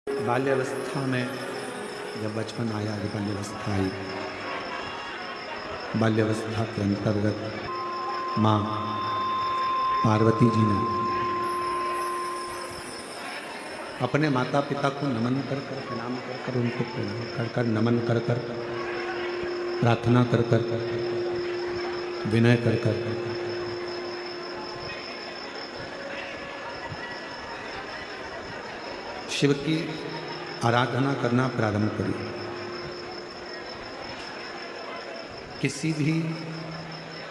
बाल्यावस्था में जब बचपन आया, जब बाल्यावस्था आई, बाल्यावस्था के अंतर्गत माँ पार्वती जी ने अपने माता पिता को नमन कर कर, प्रणाम कर कर, उनको प्रणाम कर कर, नमन कर कर, प्रार्थना कर कर, विनय कर कर, शिव की आराधना करना प्रारंभ करी। किसी भी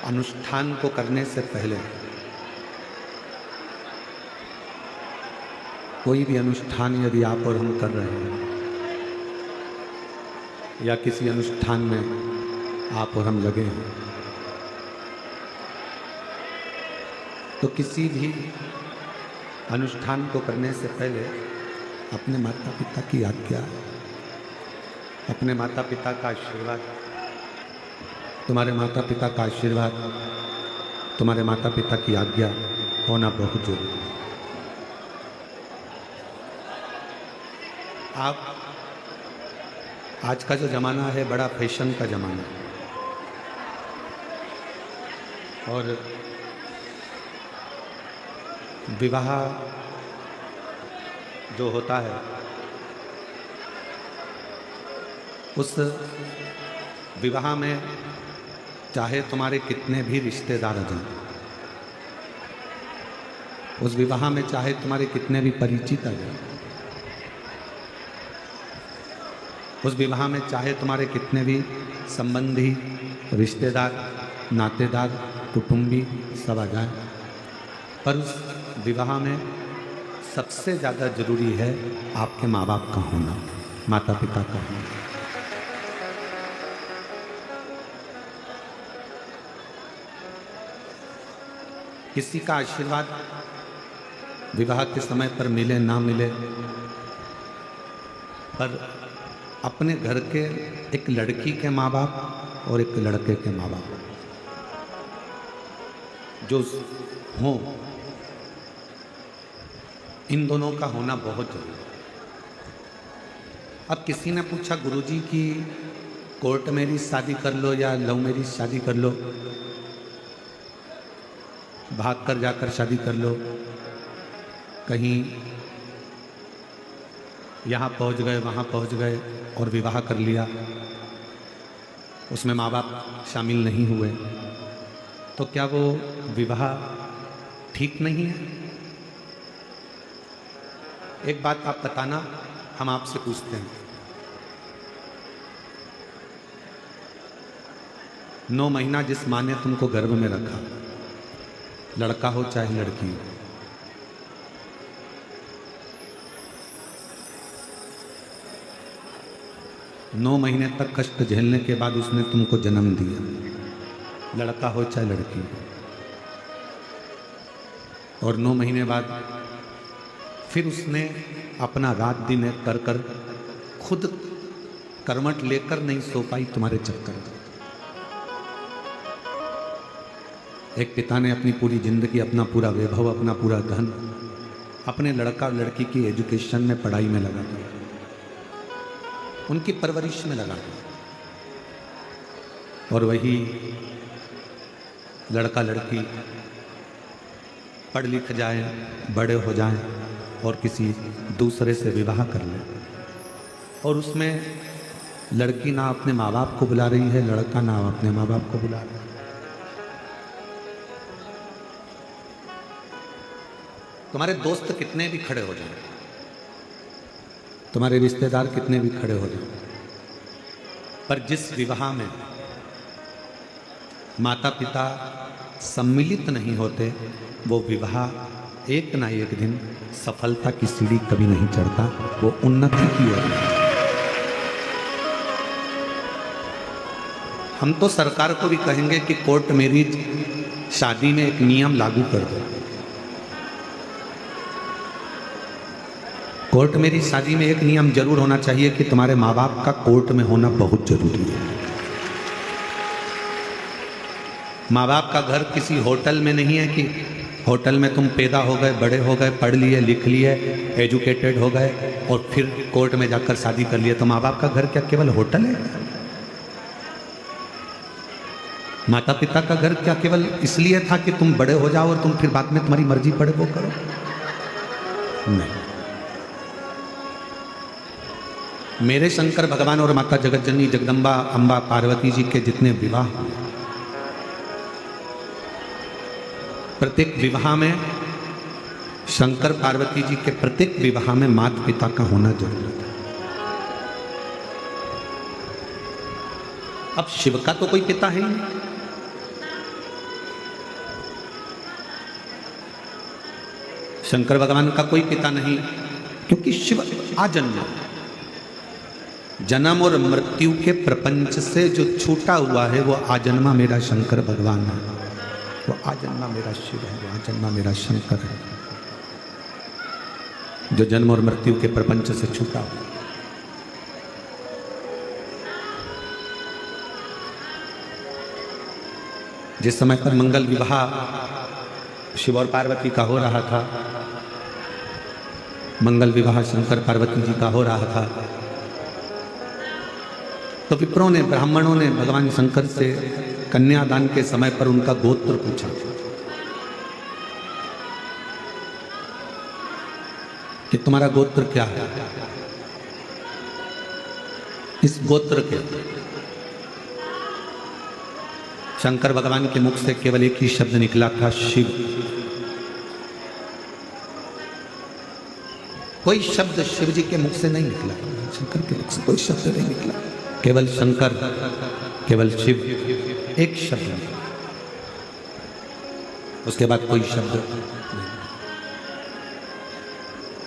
अनुष्ठान को करने से पहले, कोई भी अनुष्ठान यदि आप और हम कर रहे हैं या किसी अनुष्ठान में आप और हम लगे हैं, तो किसी भी अनुष्ठान को करने से पहले अपने माता पिता की आज्ञा, अपने माता पिता का आशीर्वाद, तुम्हारे माता पिता का आशीर्वाद, तुम्हारे माता पिता की आज्ञा होना बहुत जरूरी है। आप आज का जो ज़माना है बड़ा फैशन का ज़माना है, और विवाह जो होता है उस विवाह में चाहे तुम्हारे कितने भी रिश्तेदार आ जाएं, उस विवाह में चाहे तुम्हारे कितने भी परिचित आ जाएं, उस विवाह में चाहे तुम्हारे कितने भी संबंधी, रिश्तेदार, नातेदार, कुटुंबी सब आ जाएं, पर उस विवाह में सबसे ज़्यादा जरूरी है आपके माँ बाप का होना, माता पिता का होना। किसी का आशीर्वाद विवाह के समय पर मिले ना मिले, पर अपने घर के एक लड़की के माँ बाप और एक लड़के के माँ बाप जो हों, इन दोनों का होना बहुत जरूरी है। अब किसी ने पूछा गुरुजी की कोर्ट मैरिज शादी कर लो या लव मैरिज शादी कर लो, भाग कर जाकर शादी कर लो, कहीं यहाँ पहुँच गए वहाँ पहुँच गए और विवाह कर लिया, उसमें माँ बाप शामिल नहीं हुए, तो क्या वो विवाह ठीक नहीं है? एक बात आप बताना, हम आपसे पूछते हैं, 9 महीना जिस माँ ने तुमको गर्भ में रखा, लड़का हो चाहे लड़की हो, नौ महीने तक कष्ट झेलने के बाद उसने तुमको जन्म दिया, लड़का हो चाहे लड़की हो, और 9 महीने बाद फिर उसने अपना रात दिन एक कर कर खुद करवट लेकर नहीं सो पाई तुम्हारे चक्कर में। एक पिता ने अपनी पूरी जिंदगी, अपना पूरा वैभव, अपना पूरा धन अपने लड़का लड़की की एजुकेशन में, पढ़ाई में लगा दिया, उनकी परवरिश में लगा दिया, और वही लड़का लड़की पढ़ लिख जाए, बड़े हो जाएं और किसी दूसरे से विवाह कर ले, और उसमें लड़की ना अपने माँ बाप को बुला रही है, लड़का ना अपने माँ बाप को बुला रहा है। तुम्हारे दोस्त कितने भी खड़े हो जाए, तुम्हारे रिश्तेदार कितने भी खड़े हो जाए, पर जिस विवाह में माता पिता सम्मिलित नहीं होते, वो विवाह एक ना एक दिन सफलता की सीढ़ी कभी नहीं चढ़ता, वो उन्नति की ओर। हम तो सरकार को भी कहेंगे कि कोर्ट मैरिज शादी में एक नियम लागू कर दो। कोर्ट मैरिज शादी में एक नियम जरूर होना चाहिए कि तुम्हारे माँ बाप का कोर्ट में होना बहुत जरूरी है। माँ बाप का घर किसी होटल में नहीं है कि होटल में तुम पैदा हो गए, बड़े हो गए, पढ़ लिए, लिख लिए, एजुकेटेड हो गए और फिर कोर्ट में जाकर शादी कर लिए, तो माँ बाप का घर क्या केवल होटल है? माता पिता का घर क्या केवल इसलिए था कि तुम बड़े हो जाओ और तुम फिर बाद में तुम्हारी मर्जी पड़े वो करो? नहीं। मेरे शंकर भगवान और माता जगतजननी जगदम्बा अम्बा पार्वती जी के जितने विवाह, प्रत्येक विवाह में शंकर पार्वती जी के प्रत्येक विवाह में माता पिता का होना जरूरी था। अब शिव का तो कोई पिता है ही नहीं, शंकर भगवान का कोई पिता नहीं, क्योंकि शिव आजन्म, जन्म और मृत्यु के प्रपंच से जो छूटा हुआ है वो आजन्मा मेरा शंकर भगवान है, वो आजन्मा मेरा शिव है, वो आजन्मा मेरा शंकर है, जो जन्म और मृत्यु के प्रपंच से छूटा हुआ। जिस समय पर मंगल विवाह शिव और पार्वती का हो रहा था, मंगल विवाह शंकर पार्वती जी का हो रहा था, तो विप्रों ने, ब्राह्मणों ने भगवान शंकर से कन्यादान के समय पर उनका गोत्र पूछा कि तुम्हारा गोत्र क्या है? इस गोत्र के शंकर भगवान के मुख से केवल एक ही शब्द निकला था, शिव। कोई शब्द शिव जी के मुख से नहीं निकला, शंकर के मुख से कोई शब्द नहीं निकला, केवल शंकर, केवल शिव, एक शब्द, उसके बाद कोई शब्द नहीं।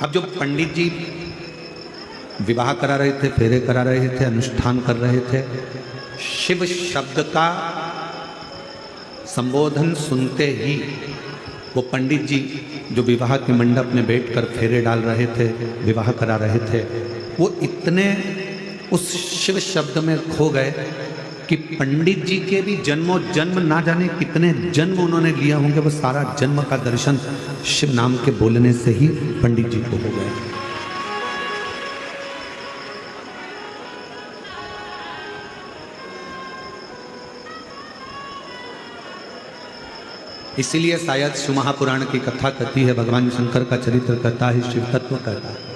अब जो पंडित जी विवाह करा रहे थे, फेरे करा रहे थे, अनुष्ठान कर रहे थे, शिव शब्द का संबोधन सुनते ही वो पंडित जी जो विवाह के मंडप में बैठकर फेरे डाल रहे थे, विवाह करा रहे थे, वो इतने उस शिव शब्द में खो गए कि पंडित जी के भी जन्मों जन्म ना जाने कितने जन्म उन्होंने लिया होंगे, वो सारा जन्म का दर्शन शिव नाम के बोलने से ही पंडित जी को हो गया। इसीलिए शायद शिव महापुराण की कथा कहती है, भगवान शंकर का चरित्र कहता है, शिव तत्व कहता है।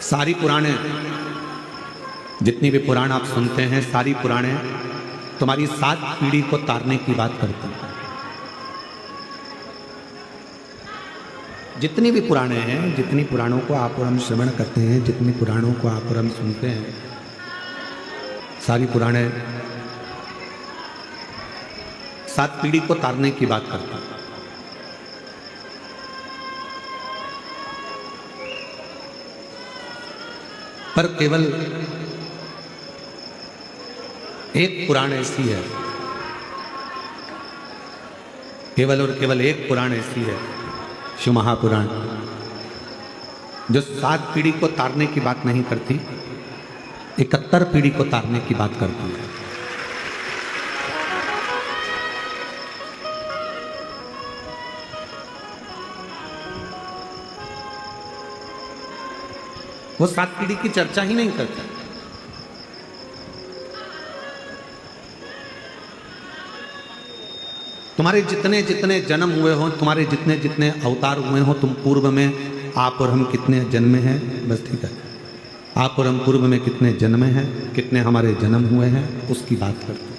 सारी पुराणे, जितनी भी पुराण आप सुनते हैं, सारी पुराणे तुम्हारी 7 पीढ़ी को तारने की बात करती हैं। जितनी भी पुराणे हैं, जितनी पुराणों को आप और हम श्रवण करते हैं, जितनी पुराणों को आप और हम सुनते हैं, सारी पुराणे 7 पीढ़ी को तारने की बात करती हैं। पर केवल एक पुराण ऐसी है, केवल और केवल एक पुराण ऐसी है, शिव महापुराण, जो 7 पीढ़ी को तारने की बात नहीं करती, 71 पीढ़ी को तारने की बात करती है। वो 7 पीढ़ी की चर्चा ही नहीं करते। तुम्हारे जितने जितने जन्म हुए हो, तुम्हारे जितने जितने अवतार हुए हो, तुम पूर्व में आप और हम कितने जन्मे हैं, बस ठीक है, आप और हम पूर्व में कितने जन्मे हैं, कितने हमारे जन्म हुए हैं, उसकी बात करते हैं।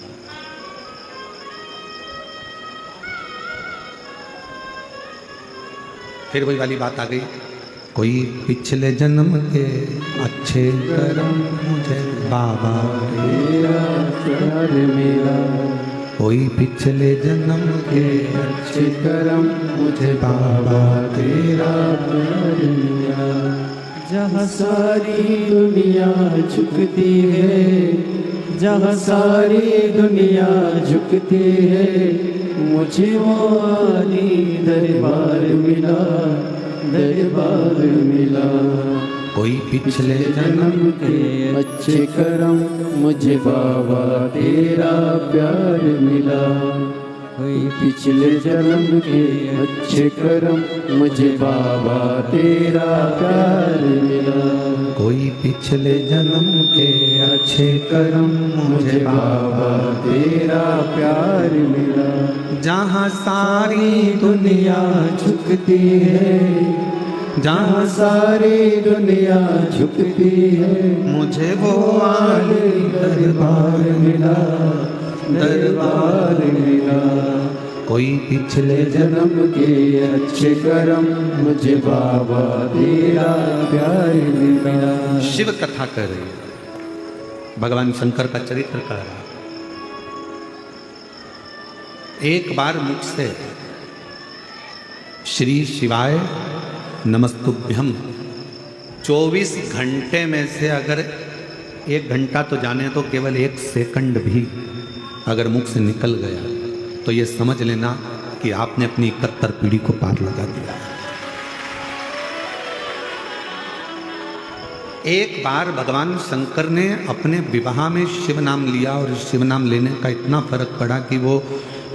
फिर वही वाली बात आ गई, कोई पिछले जन्म के अच्छे कर्म मुझे बाबा तेरा प्यार मिला, कोई पिछले जन्म के अच्छे कर्म मुझे बाबा तेरा प्यार मिला। जहाँ सारी दुनिया झुकती है, जहाँ सारी दुनिया झुकती है, मुझे वो आली दरबार मिला, दरबार मिला। कोई पिछले जन्म के अच्छे कर्म मुझे बाबा तेरा प्यार मिला। कोई पिछले जन्म के अच्छे कर्म मुझे बाबा तेरा प्यार मिला। कोई पिछले जन्म के अच्छे कर्म मुझे बाबा तेरा प्यार मिला। जहाँ सारी दुनिया झुकती है, जहाँ सारी दुनिया झुकती है, मुझे वो आले दरबार मिला, दरबार मिला। कोई पिछले जन्म के अच्छे कर्म मुझे बाबा तेरा प्यार मिला। शिव कथा कर रही है, भगवान शंकर का चरित्र कह रहा। एक बार मुझ से श्री शिवाय नमस्तुभ्यम 24 घंटे में से अगर 1 घंटा तो जाने तो केवल 1 सेकंड भी अगर मुख से निकल गया तो ये समझ लेना कि आपने अपनी 71 पीढ़ी को पार लगा दिया। एक बार भगवान शंकर ने अपने विवाह में शिव नाम लिया और शिव नाम लेने का इतना फर्क पड़ा कि वो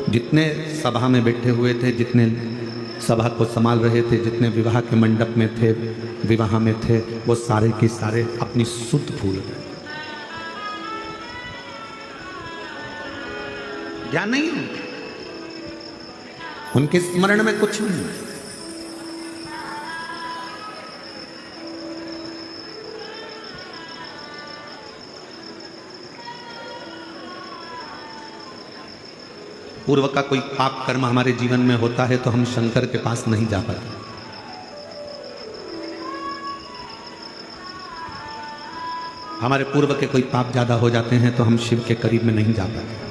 जितने सभा में बैठे हुए थे, जितने सभा को संभाल रहे थे, जितने विवाह के मंडप में थे, विवाह में थे, वो सारे के सारे अपनी सुध भूल गए। ज्ञान नहीं है उनके स्मरण में कुछ नहीं। पूर्व का कोई पाप कर्म हमारे जीवन में होता है तो हम शंकर के पास नहीं जा पाते। हमारे पूर्व के कोई पाप ज्यादा हो जाते हैं तो हम शिव के करीब में नहीं जा पाते।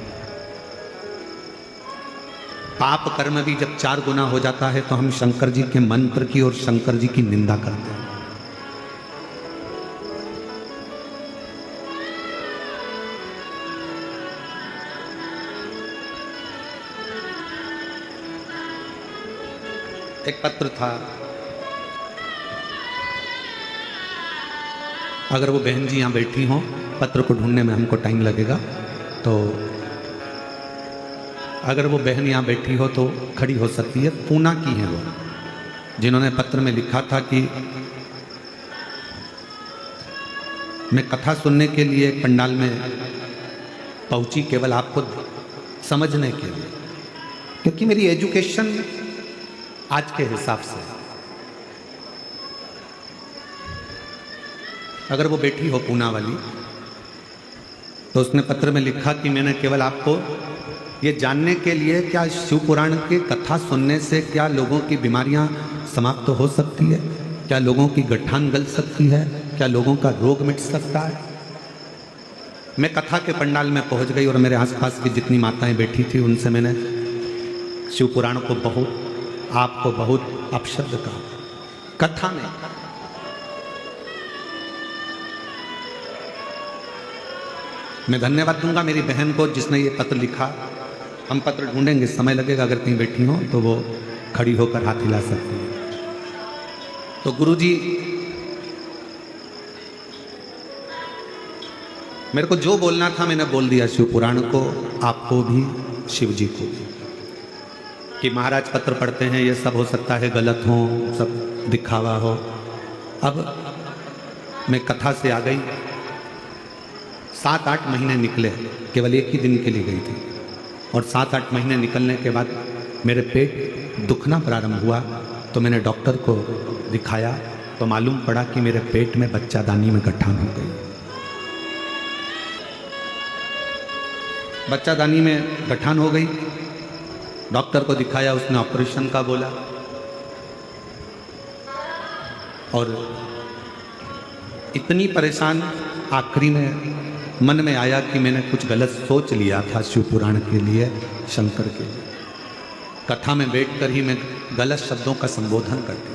पाप कर्म भी जब 4 गुना हो जाता है तो हम शंकर जी के मंत्र की और शंकर जी की निंदा करते हैं। एक पत्र था, अगर वो बहन जी यहाँ बैठी हों, पत्र को ढूंढने में हमको टाइम लगेगा, तो अगर वो बहन यहाँ बैठी हो तो खड़ी हो सकती है। पूना की है वो, जिन्होंने पत्र में लिखा था कि मैं कथा सुनने के लिए पंडाल में पहुंची केवल आपको समझने के लिए, क्योंकि मेरी एजुकेशन आज के हिसाब से, अगर वो बैठी हो पूना वाली, तो उसने पत्र में लिखा कि मैंने केवल आपको ये जानने के लिए क्या शिव पुराण के कथा सुनने से क्या लोगों की बीमारियां समाप्त हो सकती है, क्या लोगों की गठान गल सकती है, क्या लोगों का रोग मिट सकता है। मैं कथा के पंडाल में पहुंच गई और मेरे आसपास की जितनी माताएं बैठी थी उनसे मैंने शिव पुराण को बहुत, आपको बहुत अपशब्द कहा, कथा में। मैं धन्यवाद दूंगा मेरी बहन को जिसने ये पत्र लिखा। हम पत्र ढूंढेंगे, समय लगेगा, अगर कहीं बैठी हो तो वो खड़ी होकर हाथ हिला सकती है। तो गुरुजी मेरे को जो बोलना था मैंने बोल दिया, शिव पुराण को, आपको भी, शिव जी को भी, कि महाराज पत्र पढ़ते हैं, ये सब हो सकता है गलत हो, सब दिखावा हो। अब मैं कथा से आ गई, 7-8 महीने निकले, केवल एक ही दिन के लिए गई थी, और 7-8 महीने निकलने के बाद मेरे पेट दुखना प्रारंभ हुआ। तो मैंने डॉक्टर को दिखाया तो मालूम पड़ा कि मेरे पेट में बच्चादानी में गठान हो गई। बच्चादानी में गठान हो गई, डॉक्टर को दिखाया, उसने ऑपरेशन का बोला, और इतनी परेशान, आखिरी में मन में आया कि मैंने कुछ गलत सोच लिया था शिव पुराण के लिए, शंकर के लिए। कथा में बैठकर ही मैं गलत शब्दों का संबोधन करती।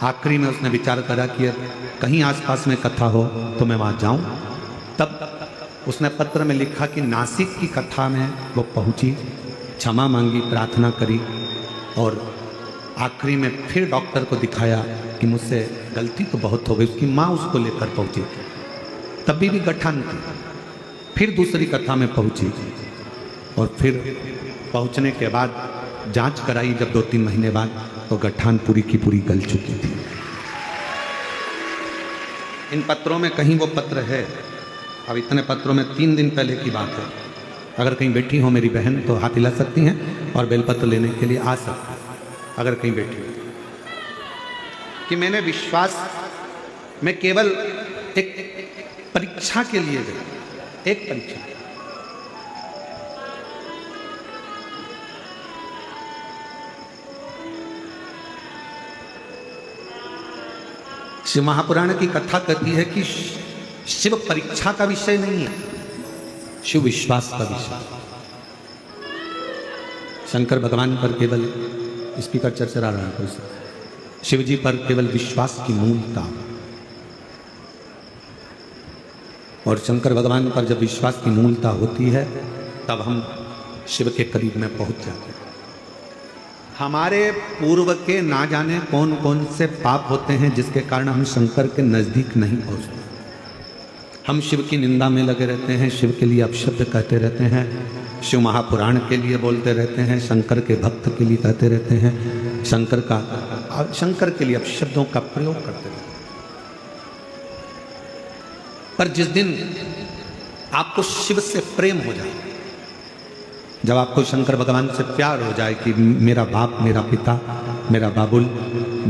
आखिरी में उसने विचार करा कि कहीं आसपास में कथा हो तो मैं वहाँ जाऊँ। तब उसने पत्र में लिखा कि नासिक की कथा में वो पहुँची, क्षमा मांगी, प्रार्थना करी, और आखिरी में फिर डॉक्टर को दिखाया कि मुझसे गलती तो बहुत हो गई। उसकी माँ उसको लेकर पहुंची, तभी भी गठान थी। फिर दूसरी कथा में पहुंची और फिर पहुंचने के बाद जांच कराई जब 2-3 महीने बाद, तो गठान पूरी की पूरी गल चुकी थी। इन पत्रों में कहीं वो पत्र है, अब इतने पत्रों में 3 दिन पहले की बात है। अगर कहीं बैठी हो मेरी बहन तो हाथ हिला सकती हैं और बेलपत्र लेने के लिए आ सकती हैं, अगर कहीं बैठी हो। कि मैंने विश्वास में केवल एक परीक्षा के लिए गई, एक परीक्षा। शिव महापुराण की कथा कहती है कि शिव परीक्षा का विषय नहीं है, शिव विश्वास का विषय। शंकर भगवान पर केवल स्पीकर चरचरा रहा है, शिव जी पर केवल विश्वास की मूलता। और शंकर भगवान पर जब विश्वास की मूलता होती है तब हम शिव के करीब में पहुंच जाते हैं। हमारे पूर्व के ना जाने कौन कौन से पाप होते हैं जिसके कारण हम शंकर के नजदीक नहीं पहुंचते। हम शिव की निंदा में लगे रहते हैं, शिव के लिए अपशब्द कहते रहते हैं, शिव महापुराण के लिए बोलते रहते हैं, शंकर के भक्त के लिए कहते रहते हैं, शंकर के लिए अपशब्दों का प्रयोग करते रहते हैं। पर जिस दिन आपको शिव से प्रेम हो जाए, जब आपको शंकर भगवान से प्यार हो जाए कि मेरा बाप, मेरा पिता, मेरा बाबुल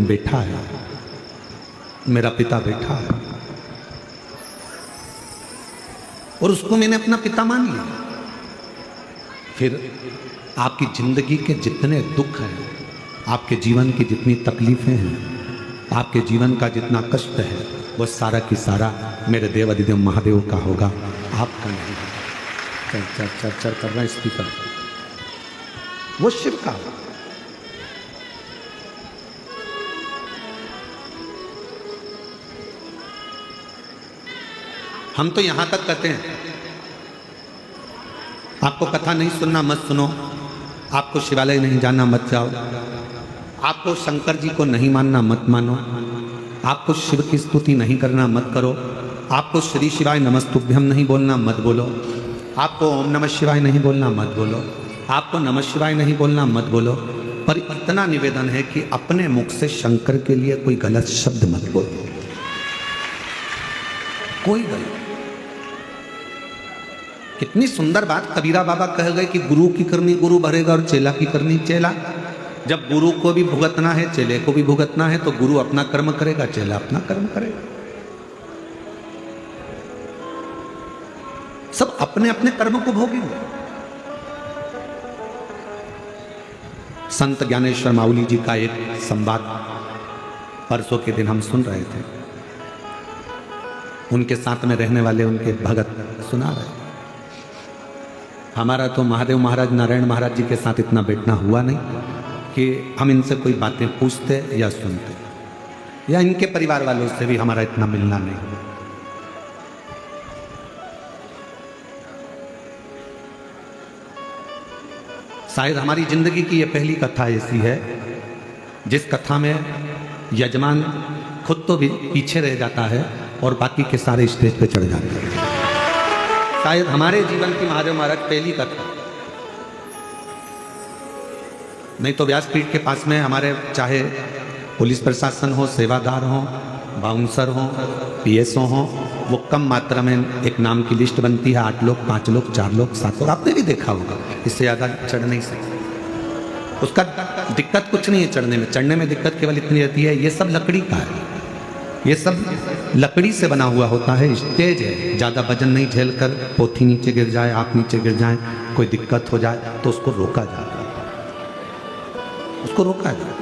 बैठा है, मेरा पिता बैठा है और उसको मैंने अपना पिता मान लिया, फिर आपकी जिंदगी के जितने दुख हैं, आपके जीवन की जितनी तकलीफें हैं, आपके जीवन का जितना कष्ट है, वो सारा की सारा मेरे देव अधिदेव महादेव का होगा, आपका नहीं होगा। चर कर रहा है स्पीकर, वो शिव का होगा। हम तो यहां तक कहते हैं आपको कथा नहीं सुनना मत सुनो, आपको शिवालय नहीं जाना मत जाओ, आपको शंकर जी को नहीं मानना मत मानो, आपको शिव की स्तुति नहीं करना मत करो, आपको श्री शिवाय नमस्तुभ्यम नहीं बोलना मत बोलो, आपको ओम नमः शिवाय नहीं बोलना मत बोलो, आपको नमः शिवाय नहीं बोलना मत बोलो। पर इतना निवेदन है कि अपने मुख से शंकर के लिए कोई गलत शब्द मत बोलो, कोई गलत। कितनी सुंदर बात कबीरा बाबा कह गए कि गुरु की करनी गुरु भरेगा और चेला की करनी चेला। जब गुरु को भी भुगतना है, चेले को भी भुगतना है, तो गुरु अपना कर्म करेगा, चेला अपना कर्म करेगा। सब अपने अपने कर्म को भोगेंगे। संत ज्ञानेश्वर माउली जी का एक संवाद परसों के दिन हम सुन रहे थे, उनके साथ में रहने वाले उनके भगत सुना रहे। हमारा तो महादेव महाराज, नारायण महाराज जी के साथ इतना बैठना हुआ नहीं कि हम इनसे कोई बातें पूछते या सुनते, या इनके परिवार वालों से भी हमारा इतना मिलना नहीं हुआ। शायद हमारी जिंदगी की ये पहली कथा ऐसी है जिस कथा में यजमान खुद तो भी पीछे रह जाता है और बाकी के सारे स्टेज पे चढ़ जाते हैं। शायद हमारे जीवन की महादेव महाराज पहली कथा, नहीं तो व्यासपीठ के पास में हमारे चाहे पुलिस प्रशासन हो, सेवादार हो, बाउंसर हो, पीएसओ हो, वो कम मात्रा में एक नाम की लिस्ट बनती है, 8 लोग, 5 लोग, 4 लोग, 7 लोग, आपने भी देखा होगा। इससे ज़्यादा चढ़ नहीं सकते। उसका दिक्कत कुछ नहीं है चढ़ने में, चढ़ने में दिक्कत केवल इतनी रहती है, ये सब लकड़ी का है, ये सब लकड़ी से बना हुआ होता है, स्टेज है, ज़्यादा वजन नहीं झेल कर पोथी नीचे गिर जाए, आप नीचे गिर जाए, कोई दिक्कत हो जाए तो उसको रोका जाता है, उसको रोका जाता है।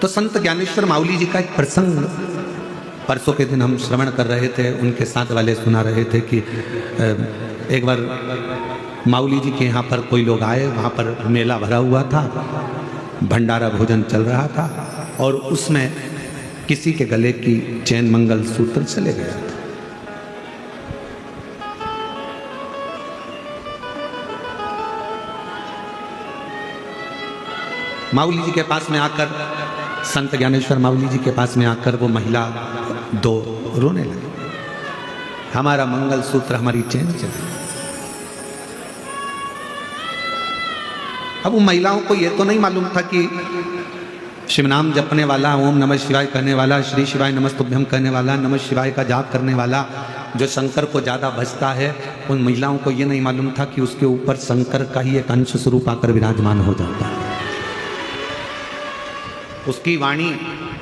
तो संत ज्ञानेश्वर माउली जी का एक प्रसंग परसों के दिन हम श्रवण कर रहे थे, उनके साथ वाले सुना रहे थे कि एक बार माउली जी के यहाँ पर कोई लोग आए, वहाँ पर मेला भरा हुआ था, भंडारा भोजन चल रहा था और उसमें किसी के गले की चैन मंगल सूत्र चले गया था। माऊली जी के पास में आकर, संत ज्ञानेश्वर माऊली जी के पास में आकर वो महिला दो रोने लगी, हमारा मंगलसूत्र, हमारी चेन चली। अब उन महिलाओं को ये तो नहीं मालूम था कि शिव नाम जपने वाला, ओम नमः शिवाय कहने वाला, श्री शिवाय नमस्तुभ्यम कहने वाला, नमः शिवाय का जाप करने वाला जो शंकर को ज़्यादा भजता है, उन महिलाओं को ये नहीं मालूम था कि उसके ऊपर शंकर का ही एक अंश स्वरूप आकर विराजमान हो जाता है। उसकी वाणी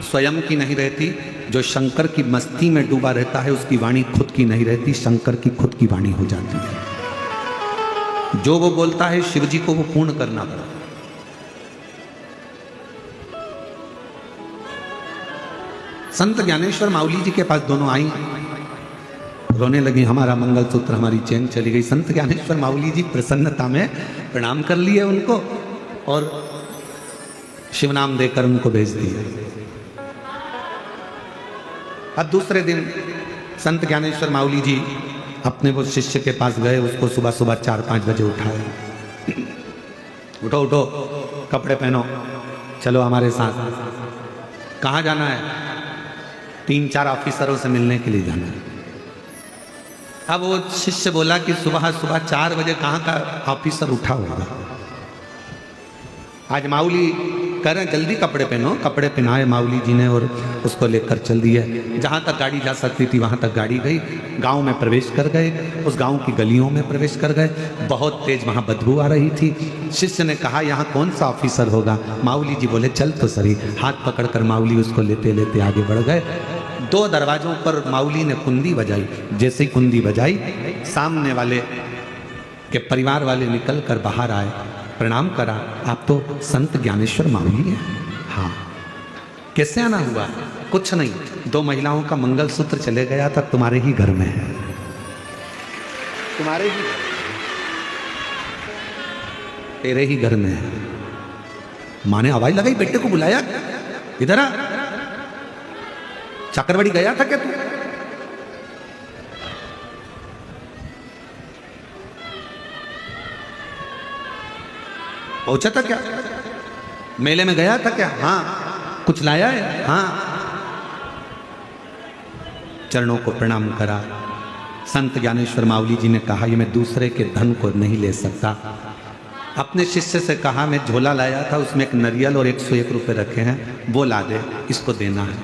स्वयं की नहीं रहती, जो शंकर की मस्ती में डूबा रहता है उसकी वाणी खुद की नहीं रहती, शंकर की खुद की वाणी हो जाती है। जो वो बोलता है शिव जी को वो पूर्ण करना पड़ता है। संत ज्ञानेश्वर माऊली जी के पास दोनों आई, रोने लगी, हमारा मंगलसूत्र, हमारी चेन चली गई। संत ज्ञानेश्वर माऊली जी प्रसन्नता में प्रणाम कर लिए उनको और शिव नाम देकर उनको भेज दिया। अब दूसरे दिन संत ज्ञानेश्वर माऊली जी अपने वो शिष्य के पास गए, उसको सुबह सुबह 4-5 बजे उठाए, उठो उठो, कपड़े पहनो, चलो हमारे साथ। कहाँ जाना है? 3-4 ऑफिसरों से मिलने के लिए जाना है। अब वो शिष्य बोला कि सुबह सुबह 4 बजे कहाँ का ऑफिसर उठा होगा। आज माऊली कह रहे हैं जल्दी कपड़े पहनो, कपड़े पहनाए माऊली जी ने और उसको लेकर चल दिए। जहाँ तक गाड़ी जा सकती थी वहाँ तक गाड़ी गई, गांव में प्रवेश कर गए, उस गांव की गलियों में प्रवेश कर गए। बहुत तेज वहाँ बदबू आ रही थी। शिष्य ने कहा यहाँ कौन सा ऑफिसर होगा? माऊली जी बोले चल तो सही। हाथ पकड़कर माऊली उसको लेते लेते आगे बढ़ गए। 2 दरवाजों पर माऊली ने कुंदी बजाई। जैसे ही कुंदी बजाई, सामने वाले के परिवार वाले निकल कर बाहर आए, प्रणाम करा, आप तो संत ज्ञानेश्वर माऊली हैं? हाँ। कैसे आना हुआ? कुछ नहीं, 2 महिलाओं का मंगलसूत्र चले गया था, तुम्हारे ही घर में है, तुम्हारे ही, तेरे ही घर में है। माँ ने आवाज लगाई, बेटे को बुलाया, इधर आ, चक्रवाड़ी गया था क्या तू? पहुंचा था क्या? मेले में गया था क्या? हाँ। कुछ लाया है? हाँ। चरणों को प्रणाम करा। संत ज्ञानेश्वर माऊली जी ने कहा ये मैं दूसरे के धन को नहीं ले सकता। अपने शिष्य से कहा मैं झोला लाया था, उसमें एक नरियल और 101 रुपये रखे हैं, वो ला दे, इसको देना है।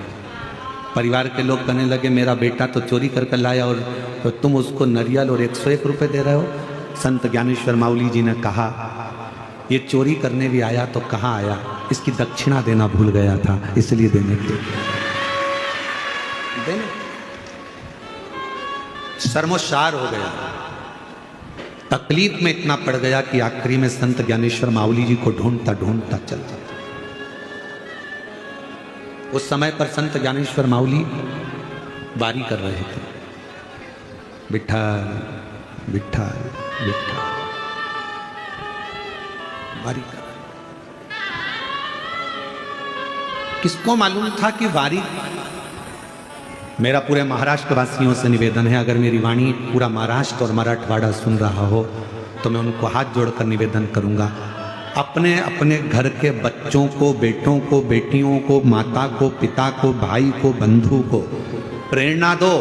परिवार के लोग कहने लगे मेरा बेटा तो चोरी करके लाया और तो तुम उसको नरियल और 101 रुपये दे रहे हो। संत ज्ञानेश्वर माऊली जी ने कहा ये चोरी करने भी आया तो कहाँ आया, इसकी दक्षिणा देना भूल गया था, इसलिए देने के देने शर्मोशार हो गया, तकलीफ में इतना पड़ गया कि आखिरी में संत ज्ञानेश्वर माऊली जी को ढूंढता ढूंढता चलता। उस समय पर संत ज्ञानेश्वर माऊली बारी कर रहे थे, विठ्ठल विठ्ठल विठ्ठल वारी कर। किसको मालूम था कि वारी, मेरा पूरे महाराष्ट्र वासियों से निवेदन है, अगर मेरी वाणी पूरा महाराष्ट्र और मराठवाड़ा सुन रहा हो तो मैं उनको हाथ जोड़कर निवेदन करूंगा, अपने अपने घर के बच्चों को, बेटों को, बेटियों को, माता को, पिता को, भाई को, बंधु को प्रेरणा दो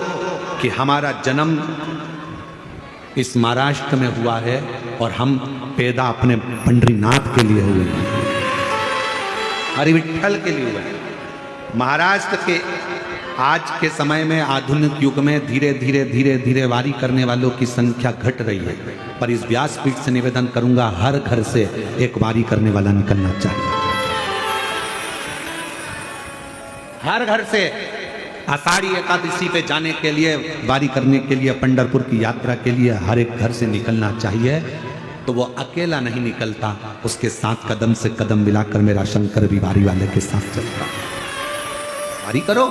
कि हमारा जन्म इस महाराष्ट्र में हुआ है और हम पैदा अपने पंडरीनाथ के लिए हुए हैं, हरि विठ्ठल के लिए हुए हैं। महाराष्ट्र के आज के समय में, आधुनिक युग में धीरे धीरे धीरे धीरे वारी करने वालों की संख्या घट रही है, पर इस व्यासपीठ से निवेदन करूंगा हर घर से एक वारी करने वाला निकलना चाहिए। हर घर से आषाढ़ी एकादशी पे जाने के लिए, वारी करने के लिए, पंढरपुर की यात्रा के लिए हर एक घर से निकलना चाहिए। तो वो अकेला नहीं निकलता, उसके साथ कदम से कदम मिलाकर मेरा शंकर भी वारी वाले के साथ चलता। वारी करो।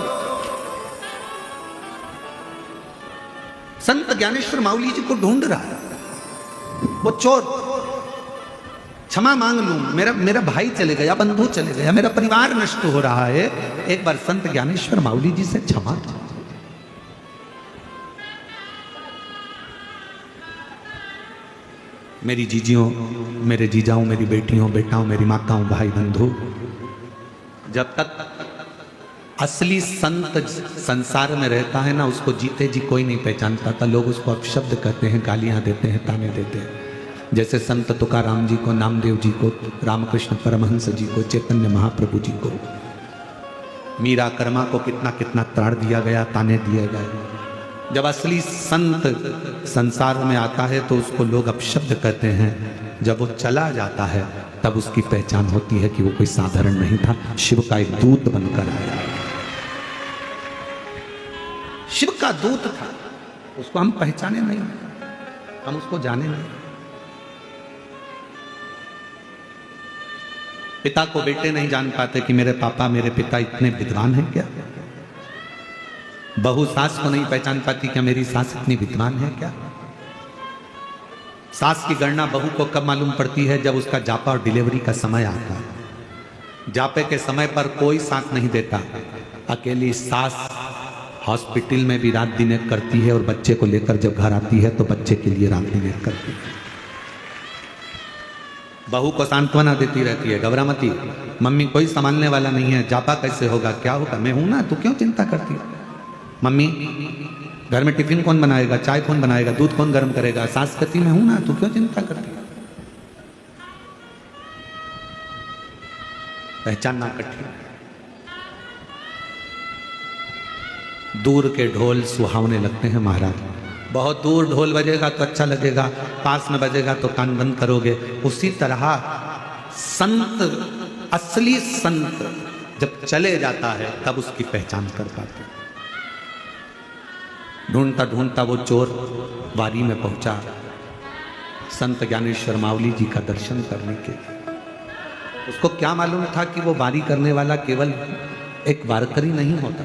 संत ज्ञानेश्वर माऊली जी को ढूंढ रहा है, वो चोर, क्षमा मांग लूं, मेरा भाई चले गया, बंधु चले गया, मेरा परिवार नष्ट हो रहा है, एक बार संत ज्ञानेश्वर माऊली जी से क्षमा। मेरी जीजियों, मेरे जीजाओं, मेरी बेटियों, बेटाओं, मेरी माताओं, भाई बंधु, जब तक असली संत संसार में रहता है ना, उसको जीते जी कोई नहीं पहचान पाता। लोग उसको अपशब्द कहते हैं, गालियां देते हैं, ताने देते हैं। जैसे संत तुकाराम जी को, नामदेव जी को, रामकृष्ण परमहंस जी को, चैतन्य महाप्रभु जी को, मीरा कर्मा को कितना कितना त्राण दिया गया, ताने दिए गए। जब असली संत संसार में आता है तो उसको लोग अपशब्द कहते हैं। जब वो चला जाता है तब उसकी पहचान होती है कि वो कोई साधारण नहीं था, शिव का एक दूत बनकर आया। शिव का दूत था, उसको हम पहचाने नहीं, हम उसको जाने नहीं। पिता को बेटे नहीं जान पाते कि मेरे पापा, मेरे पिता इतने विद्वान हैं क्या। बहू सास को नहीं पहचान पाती क्या मेरी सास इतनी विद्वान है क्या। सास की गणना बहू को कब मालूम पड़ती है, जब उसका जापा और डिलीवरी का समय आता है। जापे के समय पर कोई साथ नहीं देता। अकेली सास हॉस्पिटल में भी रात दिन एक करती है, और बच्चे को लेकर जब घर आती है तो बच्चे के लिए रात दिन एक करती है। बहू को सांत्वना देती रहती है, घबरामती, मम्मी कोई संभालने वाला नहीं है, जापा कैसे होगा, क्या होगा, मैं हूं ना, तू क्यों चिंता करती है। मम्मी घर में टिफिन कौन बनाएगा, चाय कौन बनाएगा, दूध कौन गर्म करेगा। सास कहती मैं हूं ना, तू क्यों चिंता करती है। पहचानना कठिन। दूर के ढोल सुहावने लगते हैं महाराज। बहुत दूर ढोल बजेगा तो अच्छा लगेगा, पास में बजेगा तो कान बंद करोगे। उसी तरह संत, असली संत जब चले जाता है तब उसकी पहचान कर पाते। ढूंढता ढूंढता वो चोर वारी में पहुंचा संत ज्ञानेश्वर मावली जी का दर्शन करने के। उसको क्या मालूम था कि वो वारी करने वाला केवल एक वारकरी नहीं होता,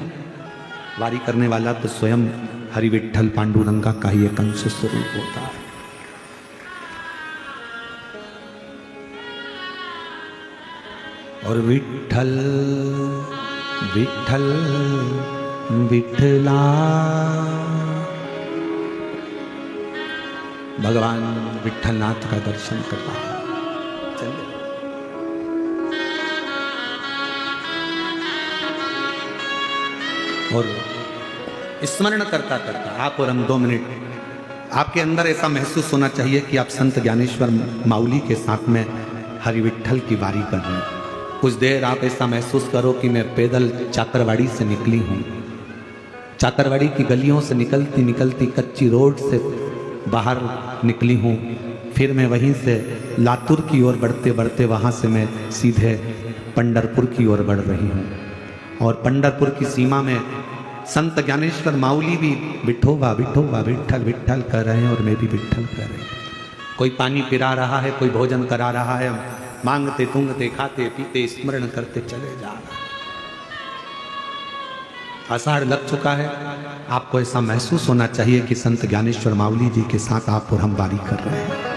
वारी करने वाला तो स्वयं हरि विठ्ठल पांडुरंगा का ही एक अंश स्वरूप होता है। और विठ्ठल विठ्ठल विठ्ठला, भगवान विठ्ठलनाथ का दर्शन करता है। चलिए और स्मरण करता करता आप और हम 2 मिनट, आपके अंदर ऐसा महसूस होना चाहिए कि आप संत ज्ञानेश्वर मावली के साथ में हरि विठ्ठल की वारी कर रहे हैं। कुछ देर आप ऐसा महसूस करो कि मैं पैदल चाकरवाड़ी से निकली हूँ। चाकरवाड़ी की गलियों से निकलती निकलती कच्ची रोड से बाहर निकली हूँ। फिर मैं वहीं से लातूर की ओर बढ़ते बढ़ते वहाँ से मैं सीधे पंढरपुर की ओर बढ़ रही हूँ। और पंढरपुर की सीमा में संत ज्ञानेश्वर मावली भी विठोबा विठोबा विठ्ठल विठ्ठल कर रहे हैं और मैं भी विठ्ठल कर रहे हैं। कोई पानी पिला रहा है, कोई भोजन करा रहा है, मांगते तूंगते खाते पीते स्मरण करते चले जा रहे हैं। आषाढ़ लग चुका है, आपको ऐसा महसूस होना चाहिए कि संत ज्ञानेश्वर मावली जी के साथ आप और हम वारी कर रहे हैं।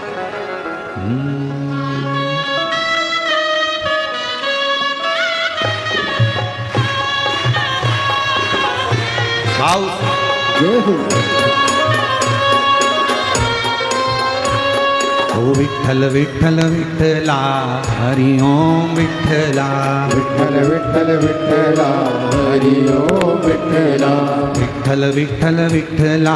ओ विठ्ठल विठ्ठल विठ्ठला हरि ओम विठ्ठला, विठ्ठल विठ्ठल विठ्ठला हरि ओम विठ्ठला, विठ्ठल विठ्ठल विठ्ठला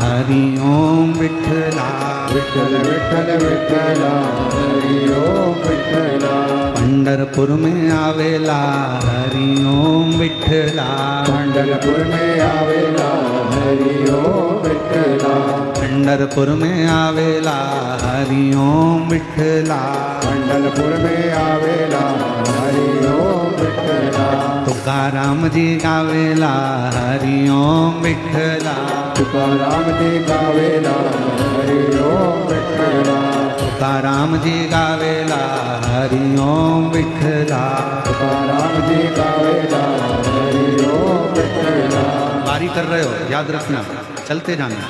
हरि ओम विठ्ठला, विठ्ठल विठ्ठल विठ्ठला हरि ओम विठ्ठला, पंढरपुर में आवेला हरि ओम विठ्ठला, पंढरपुर में आवेला हरि ओम विठ्ठला, पंढरपुर में आवेला हरि ओम विठ्ठला, पंढरपुर में आवेला हरि ओम विठ्ठला, तुकाराम जी गावेला हरि ओम विठ्ठला, तुकाराम जी गावेला हरि ओम विठ्ठला, तुकाराम जी गावेला हरि ओम विठ्ठला, तुकाराम जी गावेला हरि ओम विठ्ठला। वारी कर रहे हो, याद रखना, चलते जाना,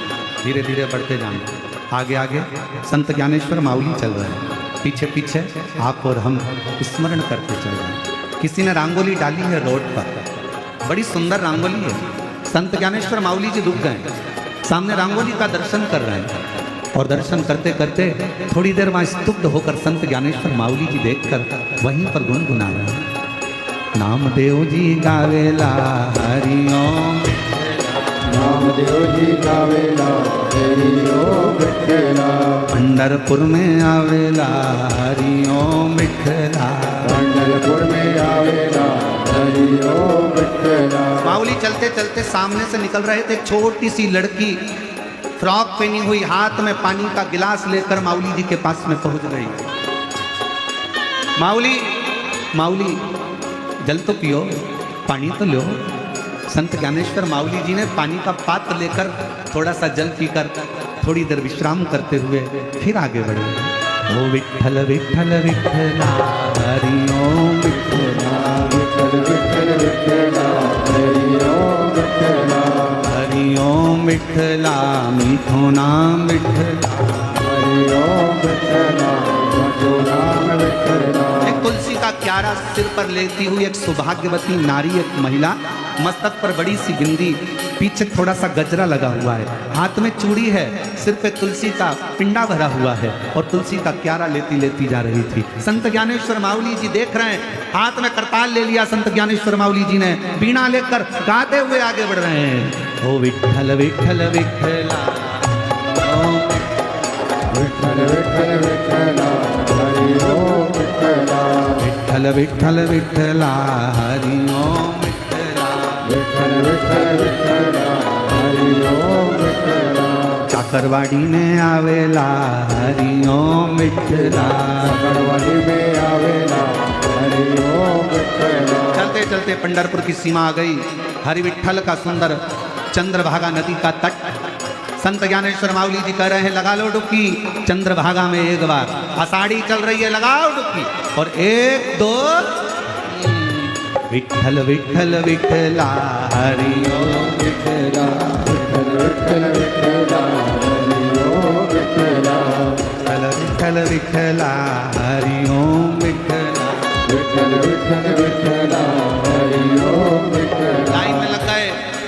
धीरे धीरे बढ़ते जाना। आगे आगे संत ज्ञानेश्वर मावली चल रहे हैं, पीछे पीछे आप और हम स्मरण करते चल रहे हैं। किसी ने रंगोली डाली है रोड पर, बड़ी सुंदर रंगोली है। संत ज्ञानेश्वर मावली जी रुक गए, सामने रंगोली का दर्शन कर रहे हैं। और दर्शन करते करते थोड़ी देर वहां स्तुग्ध होकर संत ज्ञानेश्वर माऊली जी देखकर वहीं पर गुनगुना रहे। नामदेव जी गावेला हरि ओम, नामदेव जी गावेला हरि ओम विठला, पंढरपुर में आवेला हरि ओम विठला, पंढरपुर में आवेला हरि ओम विठला। माऊली चलते चलते सामने से निकल रहे थे। एक छोटी सी लड़की फ्रॉक पहनी हुई, हाथ में पानी का गिलास लेकर माऊली जी के पास में पहुंच गई। माऊली माऊली जल तो पियो, पानी तो लो। संत ज्ञानेश्वर माऊली जी ने पानी का पात्र लेकर थोड़ा सा जल पीकर थोड़ी देर विश्राम करते हुए फिर आगे बढ़े। ओ विठ्ठल विठ्ठल विठ्ठला हरि ओम विठ्ठला, विठल विठल विठला हरि ओम विठला, हरि ओम विठ्ठला मीठो नाम विठ्ठला, हरि ओम विठला मधु नाम विठला। एक तुलसी का क्यारा सिर पर लेती हुई एक सौभाग्यवती नारी, एक महिला, मस्तक पर बड़ी सी बिंदी, पीछे थोड़ा सा गजरा लगा हुआ है, हाथ में चूड़ी है, सिर पे तुलसी का पिंडा भरा हुआ है और तुलसी का क्यारा लेती लेती जा रही थी। संत ज्ञानेश्वर माऊली जी देख रहे हैं, हाथ में करताल ले लिया संत ज्ञानेश्वर माऊली जी ने, बीणा लेकर गाते हुए आगे बढ़ रहे हैं। ओ विठ्ठल विठ्ठल विठ्ठला, विठल विठल विठला हरि ओम विठला, विठ्ठल विठ्ठल विठ्ठला हरि ओम विठ्ठला, विठल विठल विठला हरि ओम विठला। चाकरवाड़ी में आवेला हरि ओम विठ्ठला, चाकरवाड़ी में आवेला हरि ओम विठला। चलते चलते पंढरपुर की सीमा आ गई। हरि विठ्ठल का सुंदर चंद्रभागा नदी का तट। संत ज्ञानेश्वर माऊली जी कह रहे हैं लगा लो डुबकी चंद्रभागा में एक बार, आषाढ़ी चल रही है, लगाओ डुबकी। और एक दो, विठ्ठल विठ्ठल विठ्ठला हरि ओम विठला, विठल विठल विठला हरि ओम विठला, विठ्ठल विठ्ठला हरि ओम विठ्ठला। विठल विठल विठला हरि ओम विठला। लाइन में लग गए,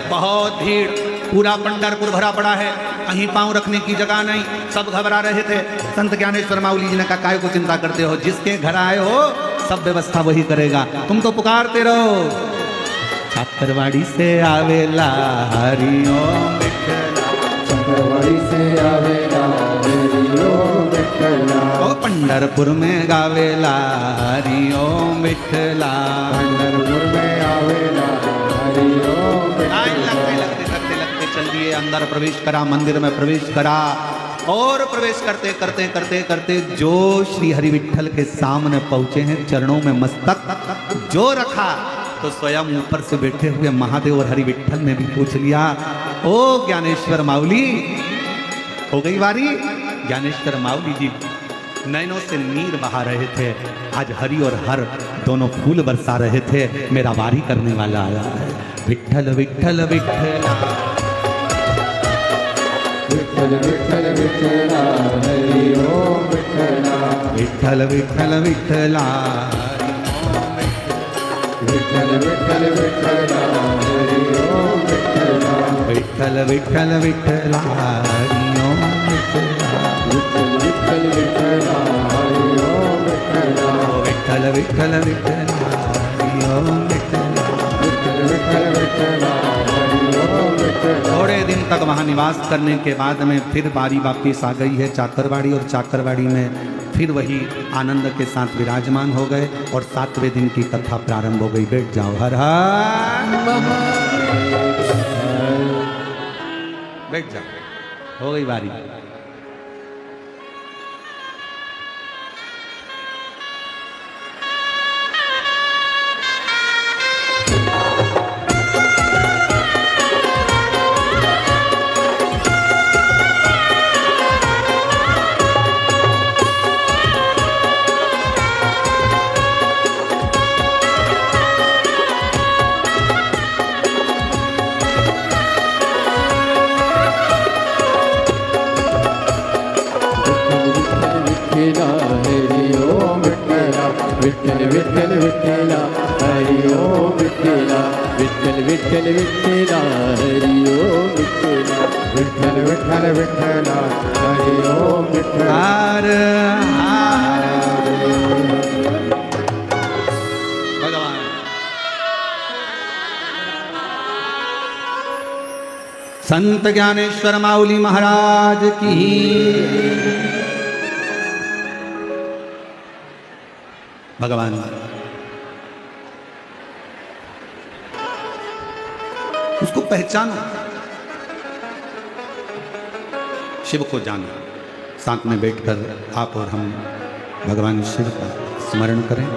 बहुत भीड़, पूरा पंढरपुर भरा पड़ा है, कहीं पांव रखने की जगह नहीं, सब घबरा रहे थे। संत ज्ञानेश्वर माऊली जी ने कहा काहे को चिंता करते हो, जिसके घर आए हो सब व्यवस्था वही करेगा, तुम तो पुकारते रहो। चाकरवाड़ी से आवेला हरि ओम विठ्ठला, चाकरवाड़ी से आवेला हरि ओम विठला, ओ पंढरपुर में गावेला हरि ओम विठ्ठला। पंढरपुर में आवेला हरि ओम लाइन लगते लगते लगते लगते चल दिए, अंदर प्रवेश करा, मंदिर में प्रवेश करा और प्रवेश करते करते करते करते जो श्री हरि विठ्ठल के सामने पहुंचे हैं, चरणों में मस्तक जो रखा तो स्वयं ऊपर से बैठे हुए महादेव और हरि विठ्ठल ने भी पूछ लिया, ओ ज्ञानेश्वर माऊली हो गई बारी। ज्ञानेश्वर माऊली जी नैनों से नीर बहा रहे थे, आज हरि और हर दोनों फूल बरसा रहे थे, मेरा वारी करने वाला आया है। विठ्ठल विठ्ठल विठ्ठला, विठल विठल विठला हरि ओम विठला, विठ्ठल विठ्ठल विठ्ठला, विठल विठल विठला हरि ओम विठला, विठ्ठल विठ्ठल विठ्ठला हरि ओम विठ्ठला, विठल विठल विठला हरि ओम विठला, विठ्ठल विठ्ठल विठ्ठला हरि ओम विठ्ठला। विठल विठल विठला हरि ओम विठला। थोड़े दिन तक वहाँ निवास करने के बाद में फिर बारी वापिस आ गई है चाकरवाड़ी, और चाकरवाड़ी में फिर वही आनंद के साथ विराजमान हो गए और 7वें दिन की कथा प्रारंभ हो गई। बैठ जाओ, हर हर बैठ जाओ, हो गई बारी। विठल विठल विठला हरि ओम विठला, विठल विठल विठला हरि ओम विठला। विठ्ठल विठ्ठल विठ्ठला हरि ओम विठ्ठल हर भगवान। संत ज्ञानेश्वर माउली महाराज की भगवान। उसको पहचानो, शिव को जानो। साथ में बैठकर आप और हम भगवान शिव का स्मरण करें,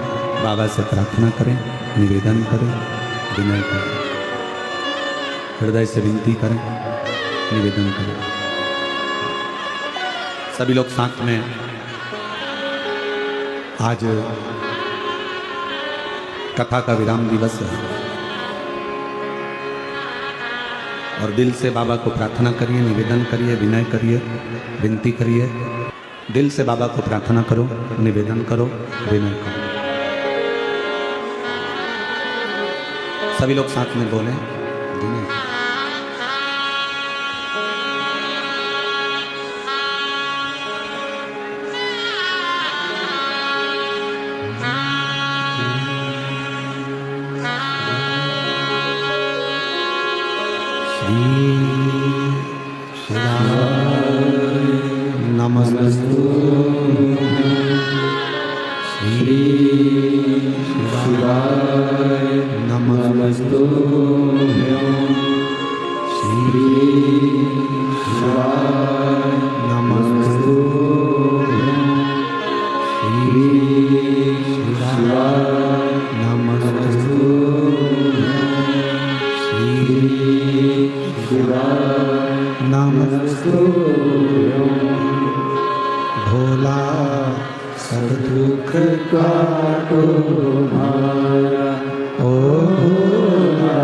बाबा से प्रार्थना करें, निवेदन करें, विनय करें, हृदय से विनती करें, निवेदन करें। सभी लोग साथ में आज कथा का विराम दिवस है और दिल से बाबा को प्रार्थना करिए, निवेदन करिए, विनय करिए, विनती करिए। दिल से बाबा को प्रार्थना करो, निवेदन करो, विनय करो। सभी लोग साथ में बोलें, विनय करो। नमस्तु श्री शिवाय नमस्तु श्री शिवाय नमस्तु श्री शिवाय नमस्तु श्री शिवाय नमस्तु। भोला सब दुख काटो मारा, ओ भोला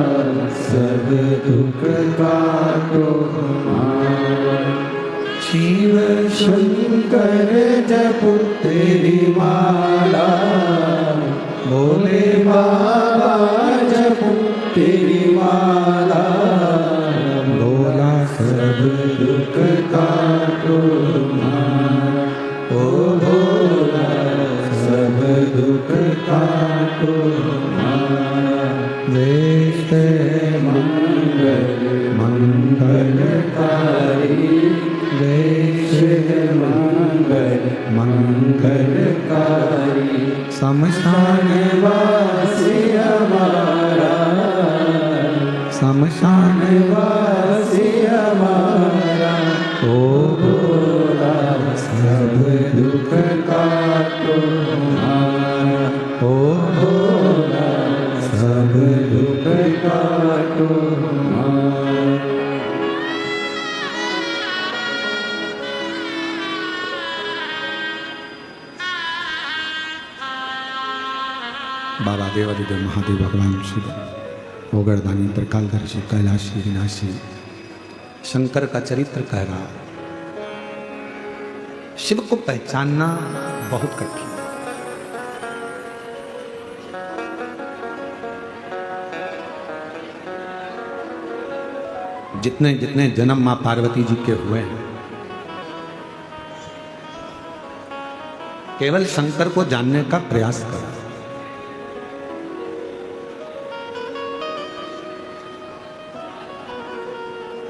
सब दुख काटो मारा। शिव शंकर जपो तेरी माला, भोले बाबा जपो तेरी माला। भोला सब दुख काटो मारा, ओ भोला सब दुख काटो मारा। वेश मंगल मंगलकारी, वेश मंगल मंगलकारी। शमशान वासी हमारा, शमशान वासी हमारा। ओ भोला सब दुख काटो मारा, ओ भोला सब दुख काटो मारा। बाबा देवादिदेव महादेव भगवान शिव, ओगरदानी, त्रिकालदर्शी, कैलाशी, विनाशी, शंकर का चरित्र कह रहा। शिव को पहचानना बहुत कठिन। जितने जितने जन्म मां पार्वती जी के हुए हैं, केवल शंकर को जानने का प्रयास करो।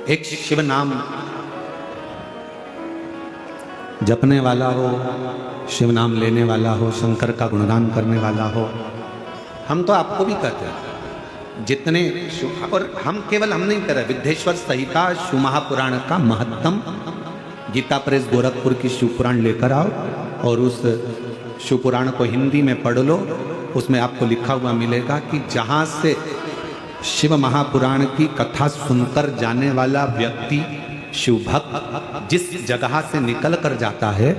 एक शिव नाम जपने वाला हो, शिव नाम लेने वाला हो, शंकर का गुणगान करने वाला हो। हम तो आपको भी कहते हैं जितने, और हम केवल हम नहीं कर रहे, विद्येश्वर संहिता शिव महापुराण का महत्तम गीता प्रेस गोरखपुर की शिव पुराण लेकर आओ और उस शिव पुराण को हिंदी में पढ़ लो। उसमें आपको लिखा हुआ मिलेगा कि जहाँ से शिव महापुराण की कथा सुनकर जाने वाला व्यक्ति, शिव भक्त जिस जगह से निकल कर जाता है,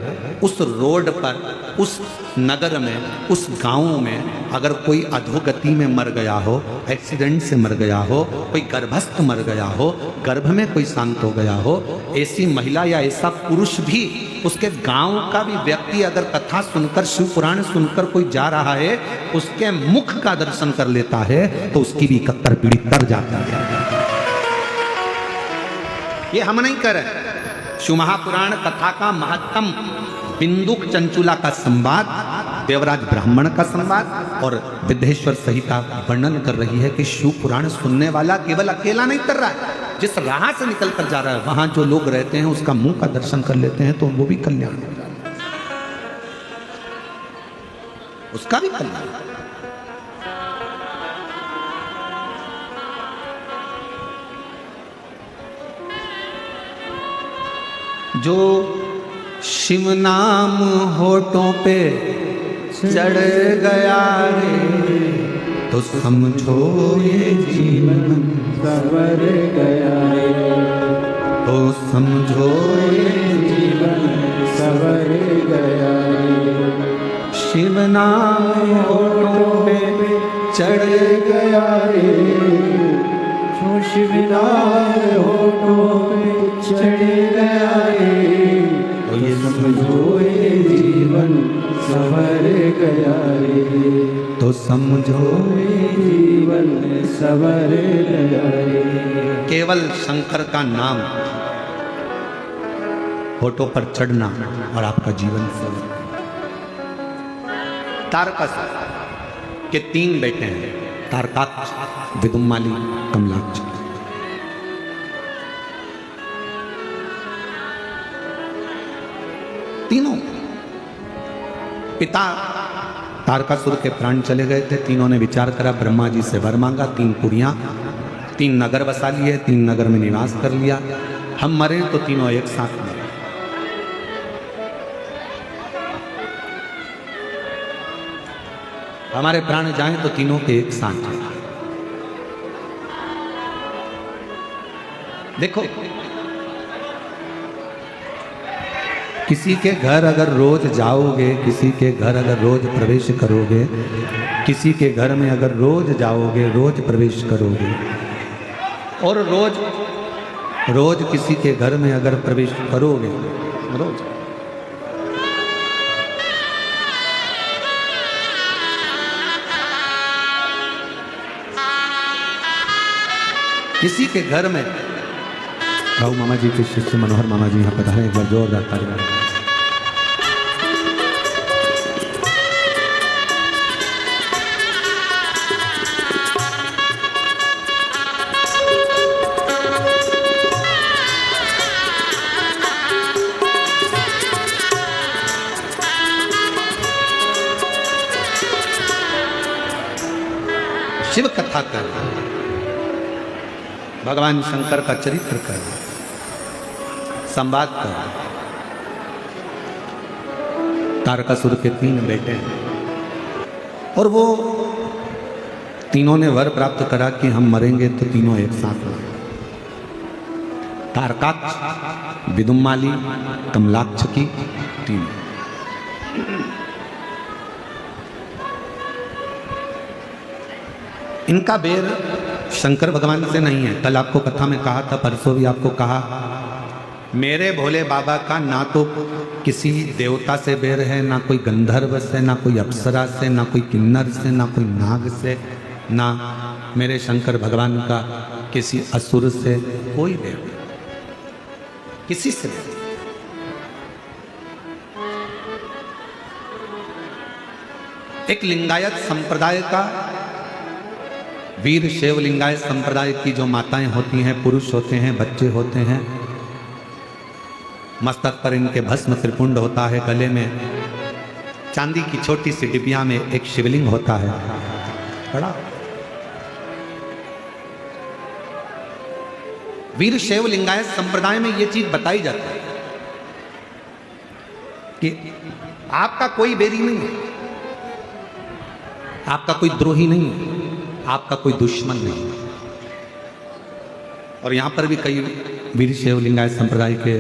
उस रोड पर, उस नगर में, उस गांव में अगर कोई अधोगति में मर गया हो, एक्सीडेंट से मर गया हो, कोई गर्भस्थ मर गया हो, गर्भ में कोई शांत हो गया हो, ऐसी महिला या ऐसा पुरुष भी, उसके गांव का भी व्यक्ति अगर कथा सुनकर, शिव पुराण सुनकर कोई जा रहा है, उसके मुख का दर्शन कर लेता है तो उसकी भी 71 पीढ़ी तर जाती है। ये हम नहीं कर रहे। शिव महापुराण कथा का महत्तम बिंदुक चंचुला का संवाद, देवराज ब्राह्मण का संवाद और विद्येश्वर संहिता वर्णन कर रही है कि शिव पुराण सुनने वाला केवल अकेला नहीं कर रहा है, जिस राह से निकल कर जा रहा है वहां जो लोग रहते हैं उसका मुंह का दर्शन कर लेते हैं तो वो भी कल्याण हो जाता है, उसका भी कल्याण। जो शिव नाम होठों पे चढ़ गया रे तो समझो ये जीवन सवर गया रे, तो समझो ये जीवन सवर गया रे। शिव नाम होठों पे चढ़ गया रे, शिव नाम होठों पे चढ़ गया रे, तो ये समझो ये जीवन सवर गया रे, तो समझो ये जीवन सवर गया रे। केवल शंकर का नाम होठों पर चढ़ना और आपका जीवन सवर। तारकास के 3 बेटे हैं, तारकाक्ष, विदुम्माली, कमलाक्ष। तीनों पिता तारकासुर के प्राण चले गए थे। तीनों ने विचार करा, ब्रह्मा जी से वर मांगा, 3 कुड़ियां, 3 नगर बसा लिए, 3 नगर में निवास कर लिया। हम मरे तो तीनों एक साथ मरे। हमारे प्राण जाएं तो तीनों के एक साथ जाएं। देखो, किसी के घर अगर रोज जाओगे, किसी के घर अगर रोज प्रवेश करोगे, किसी के घर में अगर रोज जाओगे, रोज प्रवेश करोगे और रोज किसी के घर में अगर प्रवेश करोगे, रोज किसी के घर में, राहु मामा जी के शिष्य मनोहर मामा जी यहाँ पधारे, एक बार जोरदार तालियां। शिव कथा कर, भगवान शंकर का चरित्र कर, संवाद कर। तारकासुर के 3 बेटे हैं और वो तीनों ने वर प्राप्त करा कि हम मरेंगे तो तीनों एक साथ मरेंगे। तारकाक्ष, विदुम्माली, कमलाक्ष की 3। इनका बेर शंकर भगवान से नहीं है। कल आपको कथा में कहा था, परसों भी आपको कहा, मेरे भोले बाबा का ना तो किसी देवता से बेर है, ना कोई गंधर्व से, ना कोई अप्सरा से, ना कोई किन्नर से, ना कोई नाग से, ना मेरे शंकर भगवान का किसी असुर से कोई बेर नहीं, किसी से नहीं। एक लिंगायत संप्रदाय का, वीर शैव लिंगायत संप्रदाय की जो माताएं होती हैं, पुरुष होते हैं, बच्चे होते हैं, मस्तक पर इनके भस्म त्रिपुंड होता है, गले में चांदी की छोटी सी डिबिया में एक शिवलिंग होता है बड़ा। वीर शैव लिंगायत संप्रदाय में यह चीज बताई जाती है कि आपका कोई बैरी नहीं है, आपका कोई द्रोही नहीं है, आपका कोई दुश्मन नहीं है। और यहां पर भी कई वीर शैव लिंगायत संप्रदाय के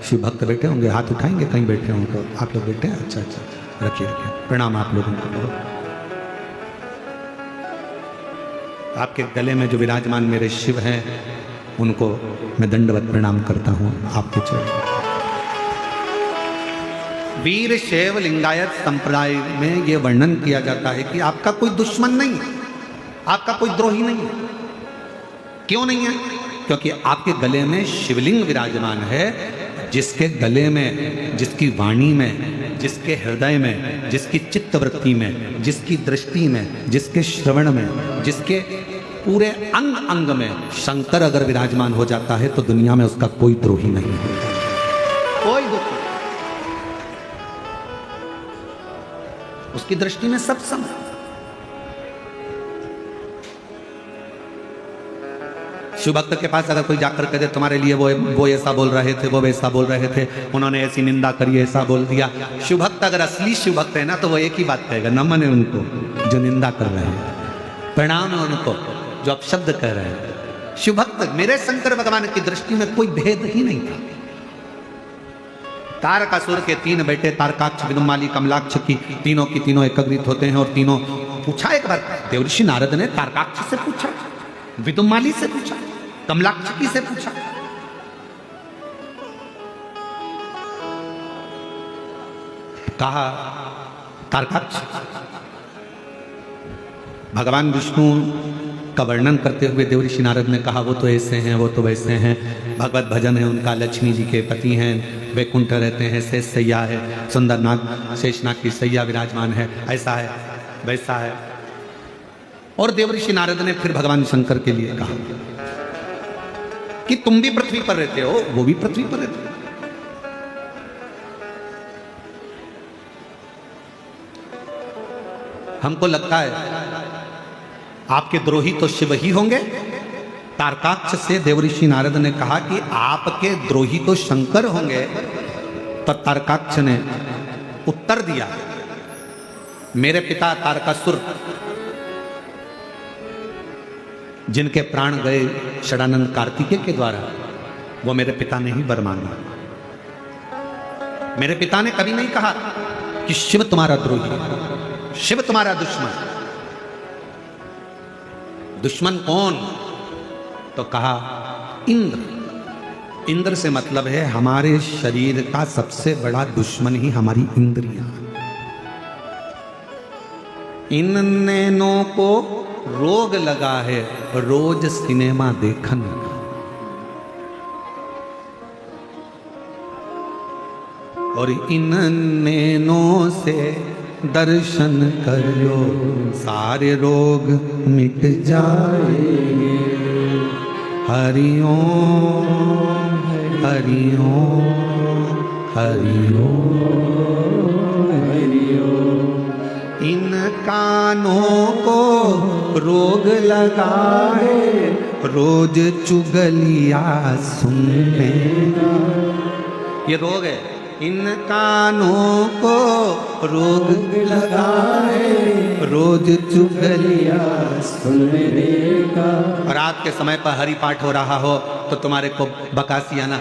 शिव भक्त बैठे होंगे, हाथ उठाएंगे, कहीं बैठे होंगे तो आप लोग बैठे हैं? अच्छा अच्छा, रखिए रखिए, प्रणाम आप लोगों को। आपके गले में जो विराजमान मेरे शिव हैं उनको मैं दंडवत प्रणाम करता हूं आपके चरण। वीर शैव लिंगायत संप्रदाय में यह वर्णन किया जाता है कि आपका कोई दुश्मन नहीं है, आपका कोई द्रोही नहीं है। क्यों नहीं है? क्योंकि आपके गले में शिवलिंग विराजमान है, जिसके गले में, जिसकी वाणी में, जिसके हृदय में, जिसकी चित्तवृत्ति में, जिसकी दृष्टि में, जिसके श्रवण में, जिसके पूरे अंग अंग में शंकर अगर विराजमान हो जाता है तो दुनिया में उसका कोई द्रोही नहीं होता, कोई दुख नहीं। उसकी दृष्टि में सब सम। शिव भक्त के पास अगर कोई जाकर कहे तुम्हारे लिए वो ऐसा बोल रहे थे, वो वैसा बोल रहे थे, उन्होंने ऐसी निंदा करी, ऐसा बोल दिया, शिव भक्त अगर असली शिव भक्त है ना तो वो एक ही बात कहेगा, नमन है उनको जो निंदा कर रहे हैं, प्रणाम है उनको जो अपशब्द कह रहे हैं। शिव भक्त, मेरे शंकर भगवान की दृष्टि में कोई भेद ही नहीं था। तारकासुर के 3 बेटे तारकाक्ष, विदुमाली, कमलाक्ष की तीनों एकत्रित होते हैं और तीनों पूछा। एक बार देवर्षि नारद ने तारकाक्ष से पूछा, विदुमाली से पूछा, कमलाक्षी से पूछा, कहा तारकाक्ष। भगवान विष्णु का वर्णन करते हुए देवर्षि नारद ने कहा वो तो ऐसे हैं, वो तो वैसे हैं, भगवत भजन है उनका, लक्ष्मी जी के पति हैं, वैकुंठ रहते हैं, शेष सैया है, सुंदरनाग शेषनाग की सैया विराजमान है, ऐसा है वैसा है। और देवर्षि नारद ने फिर भगवान शंकर के लिए कहा कि तुम भी पृथ्वी पर रहते हो, वो भी पृथ्वी पर रहते हो। हमको लगता है आपके द्रोही तो शिव ही होंगे। तारकाक्ष से देवर्षि नारद ने कहा कि आपके द्रोही तो शंकर होंगे। तो तारकाक्ष ने उत्तर दिया, मेरे पिता तारकासुर जिनके प्राण गए षडानंद कार्तिकेय के द्वारा, वो मेरे पिता ने ही वर मांगा। मेरे पिता ने कभी नहीं कहा कि शिव तुम्हारा द्रोही, शिव तुम्हारा दुश्मन। दुश्मन कौन? तो कहा इंद्र। इंद्र से मतलब है हमारे शरीर का सबसे बड़ा दुश्मन ही हमारी इंद्रियां। इन नैनों को रोग लगा है रोज सिनेमा देखन। और इन नैनों से दर्शन कर लो सारे रोग मिट जाएंगे। हरि ओम हरि ओम हरि ओम हरि ओम। इन कानों को रोग लगा है रोज चुगलिया सुनने का। ये रोग है। इन कानों को रोग लगा है रोज चुगलिया सुनने का। रात के समय पर हरि पाठ हो रहा हो तो तुम्हारे को बकासी आना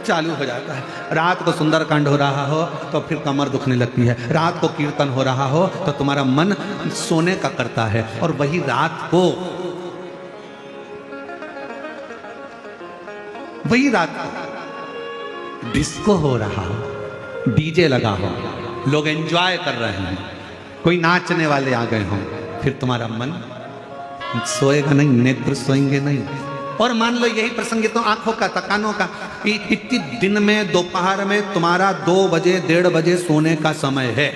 चालू हो जाता है। रात को सुंदरकांड हो रहा हो तो फिर कमर दुखने लगती है। रात को कीर्तन हो रहा हो तो तुम्हारा मन सोने का करता है। और वही रात को डिस्को हो रहा हो, डीजे लगा हो, लोग एंजॉय कर रहे हैं, कोई नाचने वाले आ गए हों, फिर तुम्हारा मन सोएगा नहीं, नेत्र सोएंगे नहीं। और मान लो यही प्रसंग तो आंखों का, कानों का, इतनी दिन में दोपहर में तुम्हारा 2 बजे 1:30 बजे सोने का समय है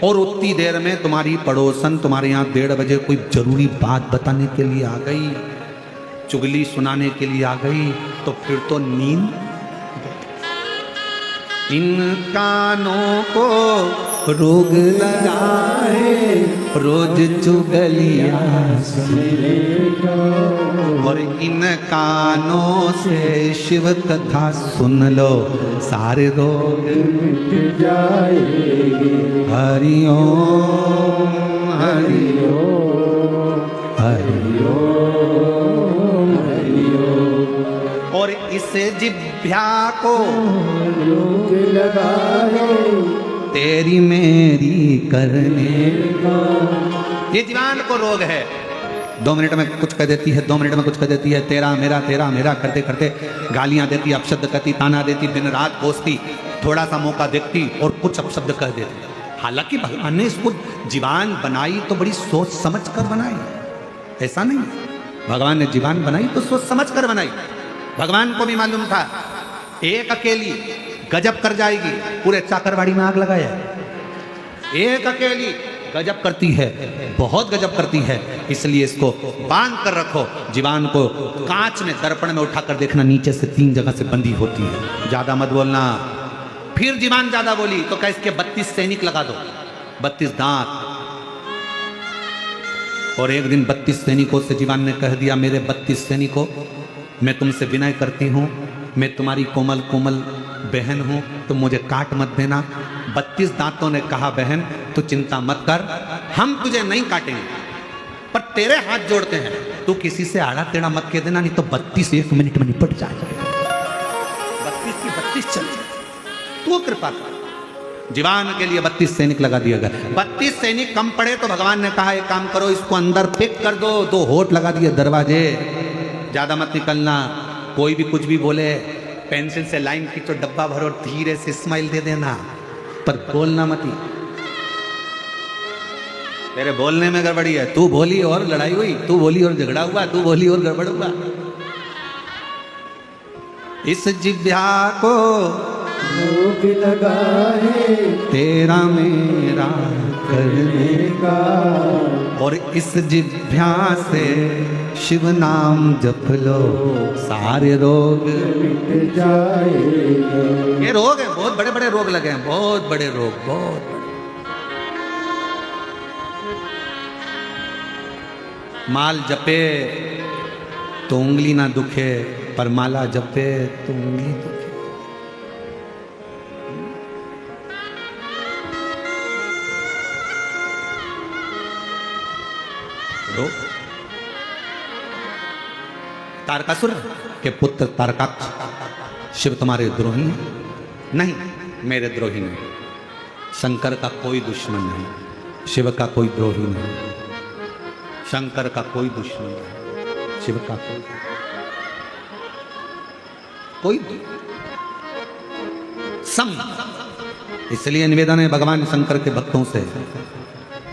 और उतनी देर में तुम्हारी पड़ोसन तुम्हारे यहाँ 1:30 बजे कोई जरूरी बात बताने के लिए आ गई, चुगली सुनाने के लिए आ गई, तो फिर तो नींद। इन कानों को रोग लगा है रोज चुगलिया सुनने का। और इन कानों से शिव कथा सुन लो सारे रोग मिट जाएंगे। हरि ओम हरि ओम हरि ओम हरि ओम। और इसे जिभ्या को रोग लगा है तेरी मेरी करने का। ये जीवान को रोग है। 2 मिनट में कुछ कह देती है, 2 मिनट में कुछ कह देती है, तेरा मेरा करते करते गालियां देती, अपशब्द करती, ताना देती, दिन रात कोसती, थोड़ा सा मौका देखती और कुछ अपशब्द कह देती। हालांकि भगवान ने इसको जीवान बनाई तो बड़ी सोच समझ कर बनाई, ऐसा नहीं। भगवान ने जीवान बनाई तो सोच समझ कर बनाई। भगवान को भी मालूम था एक अकेली गजब कर जाएगी, पूरे चाकरवाड़ी में आग लगाया। एक अकेली गजब करती है, बहुत गजब करती है, इसलिए इसको बांध कर रखो। जीवान को कांच में दर्पण में उठाकर देखना, नीचे से 3 जगह से बंदी होती है। ज्यादा मत बोलना। फिर जीवान ज्यादा बोली तो क्या इसके 32 सैनिक लगा दो, 32 दांत। और एक दिन 32 सैनिकों से जीवान ने कह दिया, मेरे 32 सैनिकों, मैं तुमसे विनय करती हूं, मैं तुम्हारी कोमल कोमल बहन हूं, तुम मुझे काट मत देना। 32 दांतों ने कहा, बहन तू चिंता मत कर, हम तुझे नहीं काटेंगे, पर तेरे हाथ जोड़ते हैं, तू किसी से आड़ा टेढ़ा मत कह देना, नहीं तो 32 1 मिनट में निपट जाएगा। 32 की 32 चल जाए, तू कृपा कर। जीवान के लिए 32 सैनिक लगा दिया गया। 32 सैनिक कम पड़े तो भगवान ने कहा, एक काम करो, इसको अंदर पिक कर दो। 2 होठ लगा दिए दरवाजे, ज्यादा मत निकलना, कोई भी कुछ भी बोले, पेंसिल से लाइन खींचो, डब्बा भरो, धीरे से स्माइल दे देना, पर बोलना मत। तेरे बोलने में गड़बड़ी है, तू बोली और लड़ाई हुई, तू बोली और झगड़ा हुआ, तू बोली और गड़बड़ हुआ। इस जिह्वा को रोक लगा है तेरा मेरा करने का, और इस जिह्वा से शिव नाम जप लो, सारे रोग मिट जाएगा। ये रोग है, बहुत बड़े बड़े रोग लगे हैं, बहुत बड़े रोग, बहुत बड़े। माल जपे तो उंगली ना दुखे, पर माला जपे तो उंगली दुखे। तारकासुर के पुत्र तारकाक्ष, शिव तुम्हारे द्रोही हैं? नहीं, मेरे द्रोही नहीं। शंकर का कोई दुश्मन नहीं, शिव का कोई द्रोही नहीं। शंकर का कोई दुश्मन नहीं, शिव का कोई सम। इसलिए निवेदन है भगवान शंकर के भक्तों से,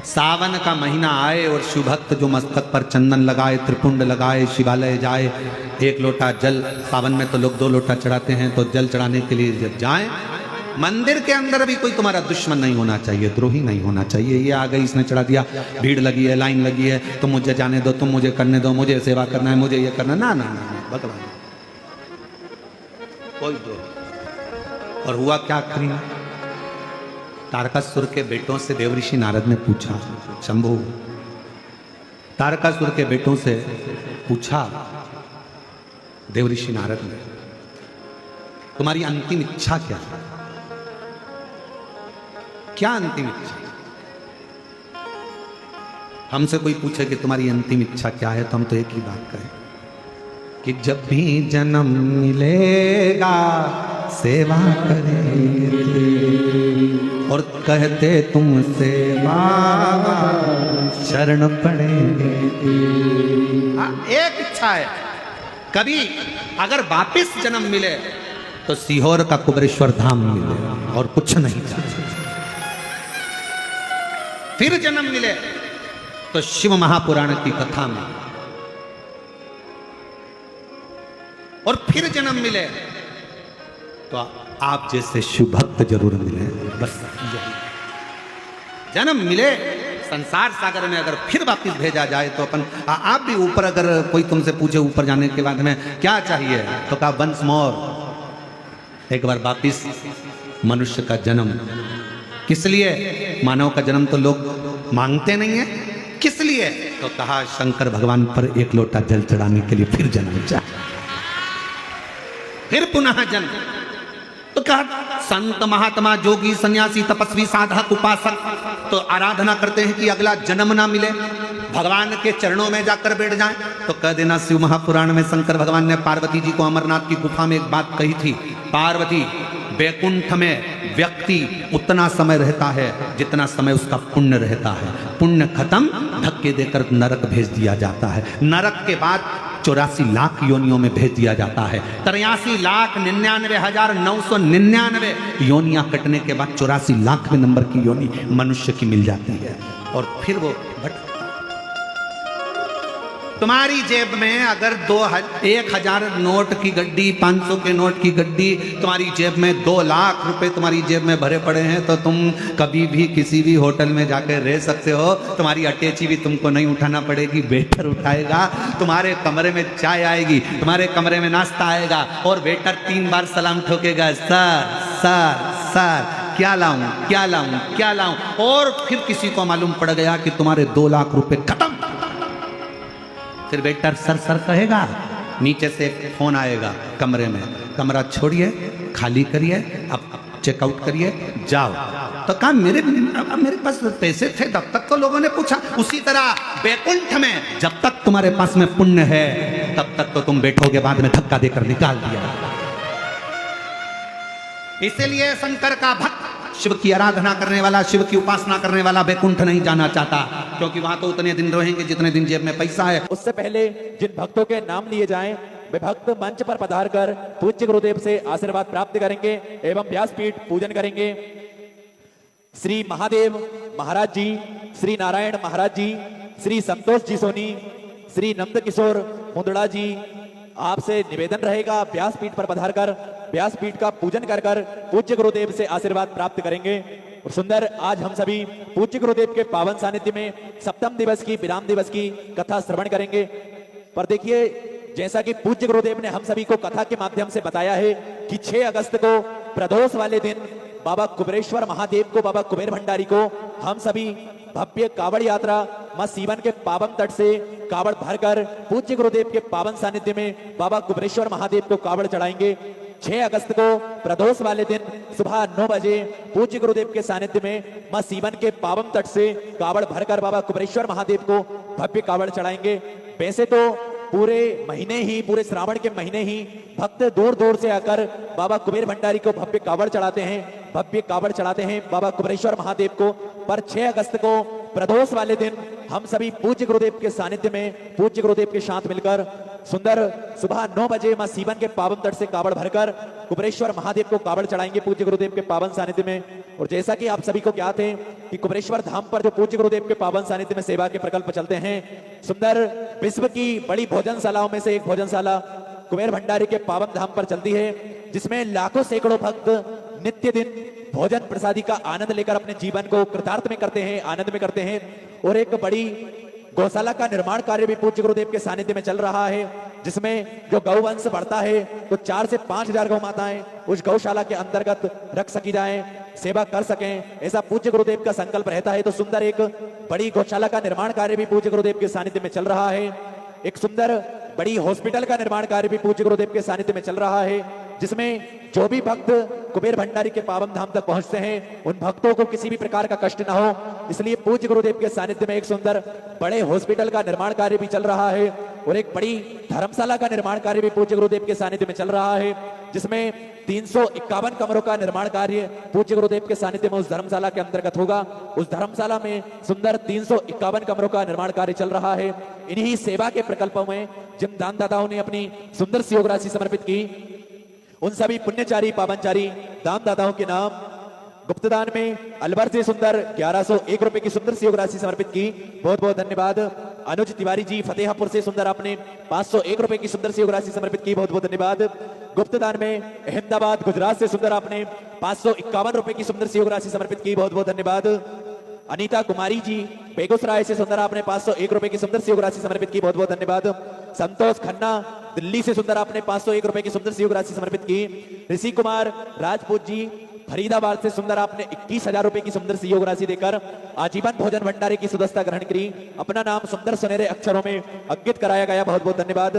सावन का महीना आए और शिव भक्त जो मस्तक पर चंदन लगाए, त्रिपुंड लगाए, शिवालय जाए, 1 लोटा जल, सावन में तो लोग 2 लोटा चढ़ाते हैं, तो जल चढ़ाने के लिए जब जाएं, मंदिर के अंदर भी कोई तुम्हारा दुश्मन नहीं होना चाहिए, द्रोही नहीं होना चाहिए। ये आ गई, इसने चढ़ा दिया, भीड़ लगी है, लाइन लगी है, तुम मुझे जाने दो, तुम मुझे करने दो, मुझे सेवा करना है, मुझे ये करना, ना ना ना, भगवान कोई द्रोही। और हुआ क्या करीना? तारकासुर के बेटों से देवऋषि नारद ने पूछा, शंभु, तारकासुर के बेटों से पूछा देवऋषि नारद ने, तुम्हारी अंतिम इच्छा क्या है? क्या अंतिम इच्छा? हमसे कोई पूछे कि तुम्हारी अंतिम इच्छा क्या है, तो हम तो एक ही बात कहें कि जब भी जन्म मिलेगा सेवा करेंगे, और कहते तुमसे बाबा शरण पड़ेंगे। एक इच्छा है, कभी अगर वापिस जन्म मिले तो सीहोर का कुबरेश्वर धाम मिले, और कुछ नहीं चाहिए। फिर जन्म मिले तो शिव महापुराण की कथा में, और फिर जन्म मिले तो आप जैसे शिव भक्त जरूर मिले। बस यही जन्म मिले संसार सागर में, अगर फिर वापिस भेजा जाए तो अपन आप भी ऊपर, अगर कोई तुमसे पूछे ऊपर जाने के बाद में क्या चाहिए, तो कहा वंस मोर, एक बार वापिस मनुष्य का जन्म। किस लिए? मानव का जन्म तो लोग मांगते नहीं है, किस लिए? तो कहा शंकर भगवान पर 1 लोटा जल चढ़ाने के लिए फिर जन्म चाहिए, फिर पुनः जन्म। तो कहा संत महात्मा जोगी सन्यासी तपस्वी साधक उपासक तो आराधना करते हैं कि अगला जन्म ना मिले, भगवान के चरणों में जाकर बैठ जाएं। तो कह देना, शिव महापुराण में शंकर भगवान ने पार्वती जी को अमरनाथ की गुफा में एक बात कही थी, पार्वती, वैकुंठ में व्यक्ति उतना समय रहता है जितना समय उसका पुण्य रहता है, पुण्य खत्म धक्के देकर नरक भेज दिया जाता है, नरक के बाद 84 लाख योनियों में भेज दिया जाता है। 83,99,999 योनियां कटने के बाद 84 लाख नंबर की योनि मनुष्य की मिल जाती है, और फिर वो तुम्हारी जेब में अगर 1,000 नोट की गड्डी, 500 के नोट की गड्डी, तुम्हारी जेब में 2 लाख रुपए तुम्हारी जेब में भरे पड़े हैं, तो तुम कभी भी किसी भी होटल में जाकर रह सकते हो। तुम्हारी अटैची भी तुमको नहीं उठाना पड़ेगी, वेटर उठाएगा। तुम्हारे कमरे में चाय आएगी, तुम्हारे कमरे में नाश्ता आएगा, और वेटर 3 बार सलाम ठोकेगा, सर सर सर, क्या लाऊं क्या लाऊं क्या लाऊं। और फिर किसी को मालूम पड़ गया कि तुम्हारे 2 लाख रुपए खत्म। फिर वेटर सर सर कहेगा, नीचे से एक फोन आएगा कमरे में, कमरा छोड़िए, खाली करिए, अब चेकआउट करिए, जाओ। तो कहा मेरे पास पैसे थे तब तक तो लोगों ने पूछा। उसी तरह बैकुंठ में जब तक तुम्हारे पास में पुण्य है तब तक तो तुम बैठोगे, बाद में धक्का देकर निकाल दिया। इसीलिए शंकर का भक्त, शिव की आराधना करने वाला, शिव की उपासना करने वाला बैकुंठ नहीं जाना चाहता, क्योंकि वहां तो उतने दिन रहेंगे जितने दिन जेब में पैसा है। उससे पहले जिन भक्तों के नाम लिए जाएं, वे भक्त मंच पर पधार कर पूज्य गुरुदेव से आशीर्वाद प्राप्त करेंगे एवं व्यासपीठ पूजन करेंगे। श्री महादेव महाराज जी, श्री नारायण महाराज जी, श्री संतोष जी सोनी, श्री नंद किशोर मुंदड़ा जी, आपसे निवेदन रहेगा व्यासपीठ पर पधार कर व्यासपीठ का पूजन कर कर पूज्य गुरुदेव से आशीर्वाद प्राप्त करेंगे। और सुंदर, आज हम सभी पूज्य गुरुदेव के पावन सानिध्य में सप्तम दिवस की, विराम दिवस की कथा श्रवण करेंगे। पर देखिए, जैसा कि पूज्य गुरुदेव ने हम सभी को कथा के माध्यम से बताया है कि 6 अगस्त को प्रदोष वाले दिन बाबा कुबेरेश्वर महादेव को, बाबा कुबेर भंडारी को हम सभी भव्य कावड़ यात्रा मां सीवन के पावन तट से कावड़ भरकर पूज्य गुरुदेव के पावन सानिध्य में बाबा कुबेरेश्वर महादेव को कावड़ चढ़ाएंगे। 6 अगस्त को प्रदोष वाले दिन सुबह 9 बजे पूज्य गुरुदेव के सानिध्य में मां सीवन के पावन तट से कावड़ भरकर बाबा कुबेरेश्वर महादेव को भव्य कावड़ चढ़ाएंगे। वैसे तो पूरे महीने ही, पूरे श्रावण के महीने ही भक्त दूर दूर से आकर बाबा कुबेर भंडारी को भव्य कावड़ चढ़ाते हैं, भव्य कावड़ चढ़ाते हैं बाबा कुबेरेश्वर महादेव को। पर 6 अगस्त को प्रदोष वाले दिन हम सभी पूज्य गुरुदेव के सानिध्य में, पूज्य गुरुदेव के साथ मिलकर सुंदर सुबह 9 बजे मां सीवन के पावन तट से कावड़ भरकर कुबेरेश्वर महादेव को कावड़ चढ़ाएंगे पूज्य गुरुदेव के पावन सानिध्य में। और जैसा कि आप सभी को ज्ञात है कि कुबेरेश्वर धाम पर जो पूज्य गुरुदेव के पावन सानिध्य में सेवा के प्रकल्प चलते हैं, सुंदर विश्व की बड़ी भोजनशालाओं में से एक भोजनशाला कुबेर भंडारी के पावन धाम पर चलती है, जिसमें लाखों सैकड़ों भक्त नित्य दिन भोजन प्रसादी का आनंद लेकर अपने जीवन को कृतार्थ में करते हैं, आनंद में करते हैं। और एक बड़ी गौशाला का निर्माण कार्य भी पूज्य गुरुदेव के सानिध्य में चल रहा है, जिसमें जो गौवंश बढ़ता है तो 4 से 5 हजार गौ माताएं उस गौशाला के अंतर्गत रख सकी जाएं, सेवा कर सकें, ऐसा पूज्य गुरुदेव का संकल्प रहता है। तो सुंदर एक बड़ी गौशाला का निर्माण कार्य भी पूज्य गुरुदेव के सानिध्य में चल रहा है। एक सुंदर बड़ी हॉस्पिटल का निर्माण कार्य भी पूज्य गुरुदेव के सानिध्य में चल रहा है, जिसमें जो भी भक्त कुबेर भंडारी के पावन धाम तक पहुंचते हैं उन भक्तों को किसी भी प्रकार का कष्ट ना हो, इसलिए पूज्य गुरुदेव के सानिध्य में एक सुंदर बड़े हॉस्पिटल का निर्माण कार्य भी चल रहा है। और एक बड़ी धर्मशाला का निर्माण कार्य भी पूज्य गुरुदेव के सानिध्य में चल रहा है, जिसमें 351 कमरों का निर्माण कार्य पूज्य गुरुदेव के सानिध्य में उस धर्मशाला के अंतर्गत होगा। उस धर्मशाला में सुंदर 351 कमरों का निर्माण कार्य चल रहा है। इन्हीं सेवा के प्रकल्पों में जिन दानदाताओं ने अपनी सुंदर सी योग राशि समर्पित की, उन सभी पुण्यचारी पावनचारी दानदाताओं के नाम गुप्तदान में अलवर से सुंदर 1101 रुपए की सुंदर सी योग राशि समर्पित की, बहुत बहुत धन्यवाद। अनुज तिवारी जी फतेहपुर से सुंदर आपने 501 रुपए की सुंदर सी योग राशि समर्पित की, बहुत बहुत धन्यवाद। गुप्तदान में अहमदाबाद गुजरात से सुंदर आपने 551 रुपए की सुंदर सी योग राशि समर्पित की, बहुत बहुत धन्यवाद। अनीता कुमारी जी बेगूसराय से सुंदर आपने 501 रुपए की सुंदर सी योग राशि समर्पित की, बहुत बहुत धन्यवाद। संतोष खन्ना दिल्ली से सुंदर आपने 501 रुपए की सुंदर सी योग राशि समर्पित की। ऋषि कुमार राजपूत जी फरीदाबाद से सुंदर आपने 21,000 रुपए की सुंदर सी योग राशि देकर आजीवन भोजन भंडारे की सुदस्ता ग्रहण करी, अपना नाम सुंदर सुनहरे अक्षरों में अंकित कराया गया, बहुत बहुत धन्यवाद।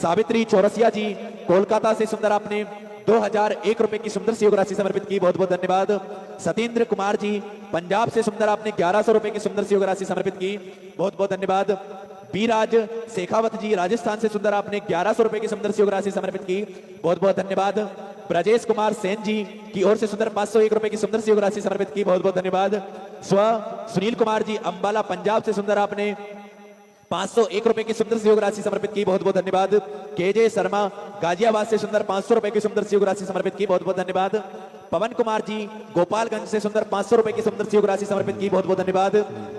सावित्री चौरसिया जी कोलकाता से सुंदर आपने 2001 रुपए की सुंदर सी योग राशि समर्पित की, बहुत बहुत धन्यवाद। सतेंद्र कुमार जी पंजाब से सुंदर आपने 1100 रुपए की सुंदर सी योग राशि समर्पित की, बहुत बहुत धन्यवाद। बीराज शेखावत जी राजस्थान से सुंदर आपने 1100 रुपए की सुंदर सी योग राशि समर्पित की, बहुत बहुत धन्यवाद। ब्रजेश कुमार सेन जी की ओर से सुंदर 501 रुपए की सुंदर सी योग राशि समर्पित की, बहुत बहुत धन्यवाद। सुनील कुमार जी अंबाला पंजाब से सुंदर आपने 501 रुपए की सुंदर सी योग राशि समर्पित की, बहुत बहुत धन्यवाद। केजे शर्मा गाजियाबाद से सुंदर 500 रुपए की सुंदर सी योग राशि समर्पित की, बहुत बहुत धन्यवाद। पवन कुमार जी गोपालगंज से सुंदर 500 रुपए की सुंदर सी योग राशि समर्पित की, बहुत बहुत धन्यवाद।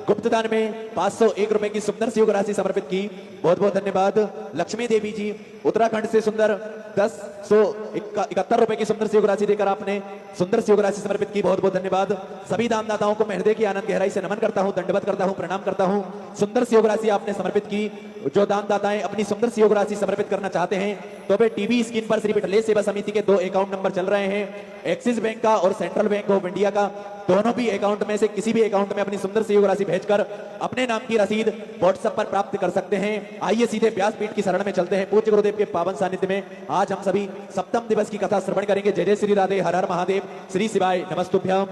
गुप्तदान में 501 रुपए की सुंदर सी योग राशि समर्पित की, बहुत बहुत धन्यवाद। लक्ष्मी देवी जी उत्तराखंड से सुंदर 1071 रुपए की सुंदर सी योग राशि देकर आपने सुंदर सी योग राशि समर्पित की, बहुत बहुत धन्यवाद। सभी दानदाताओं को मैं हृदय की आनंद गहराई से नमन करता हूं, दंडवत करता हूं, प्रणाम करता हूं। सुंदर सी योग राशि आपने समर्पित की। जो दानदाताएं अपनी सुंदर सी योग राशि समर्पित करना चाहते हैं तो वे टीवी स्क्रीन पर श्री पिटले सेवा समिति के 2 अकाउंट नंबर चल रहे हैं, एक्सिस बैंक का और सेंट्रल बैंक ऑफ इंडिया का। दोनों भी अकाउंट में से किसी भी अकाउंट में अपनी सुंदर सी योग राशि भेजकर अपने नाम की रसीद व्हाट्सएप पर प्राप्त कर सकते हैं। आइए सीधे व्यासपीठ की शरण में चलते हैं। पूज्य गुरुदेव के पावन सानिध्य में आज हम सभी सप्तम दिवस की कथा श्रवण करेंगे। जय जय श्री राधे, हर हर महादेव, श्री शिवाय नमस्तुभ्यम।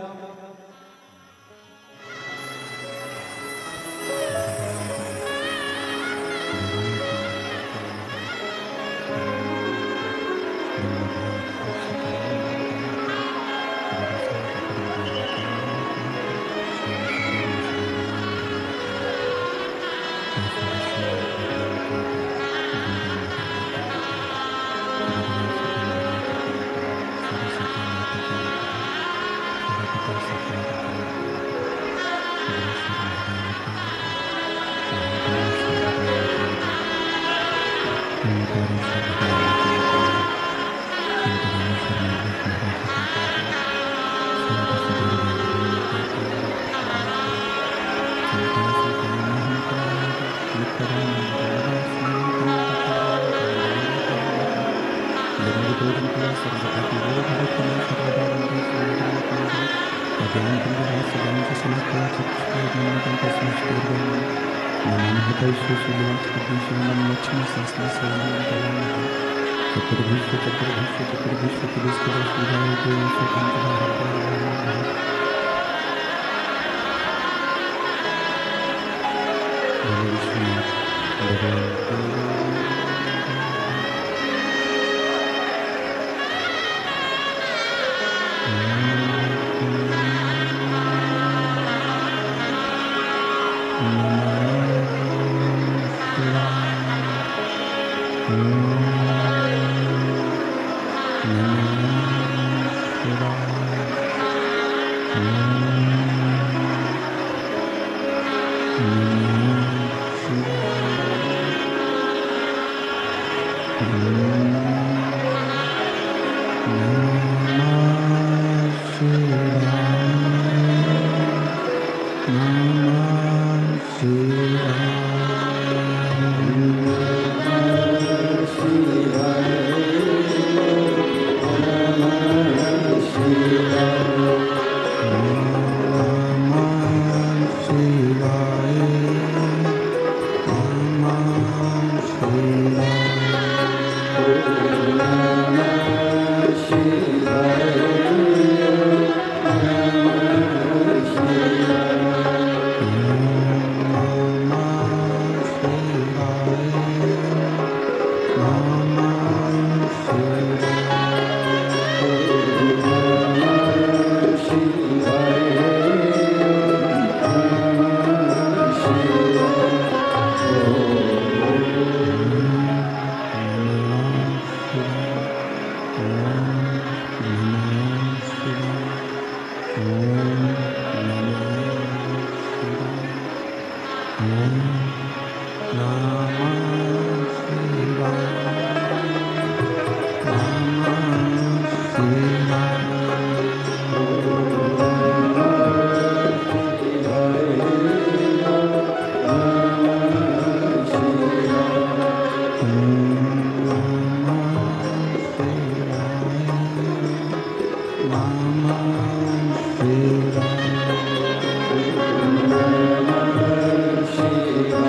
Shiva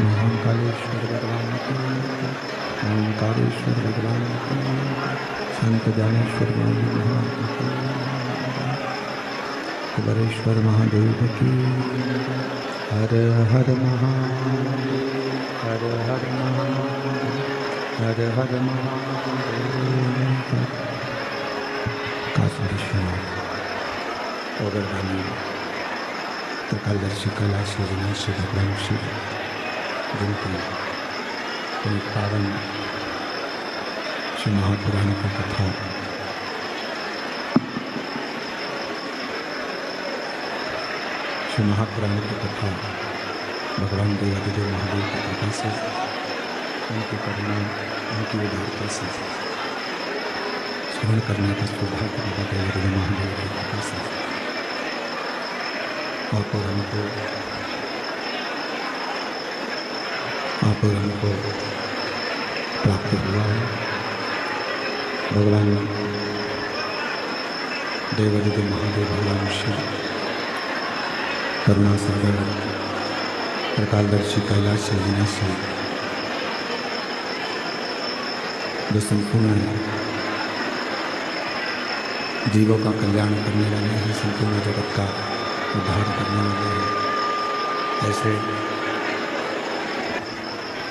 महाकालेश्वर भगवान की, ओंकारेश्वर भगवान की, संत ज्ञानेश्वर भगवान की, कुबेरेश्वर महादेव की। हर हर महादेव, हर हर महादेव, हर हर महादेव। काशी विश्वनाथ ओगरदानी त्रिकालदर्शी कैलाश विनाशी भगवान शिव, जिनकी एक पावन श्री महापुराण की कथा महापुराण की कथा भगवान देवादिदेव महादेव की कृपा से, उनकी करुणा, उनकी उदारता से श्रवण करने का सौभाग्य बाबा देवादिदेव महादेव की कृपा से आप और हमको प्राप्त हुआ है। भगवान देवादिदेव महादेव भगवान शिव करुणा सागर त्रिकालदर्शी कैलाश विनाशी, जो संपूर्ण जीवों का कल्याण करने वाले हैं, संपूर्ण जगत का उद्धार करने वाले हैं, ऐसे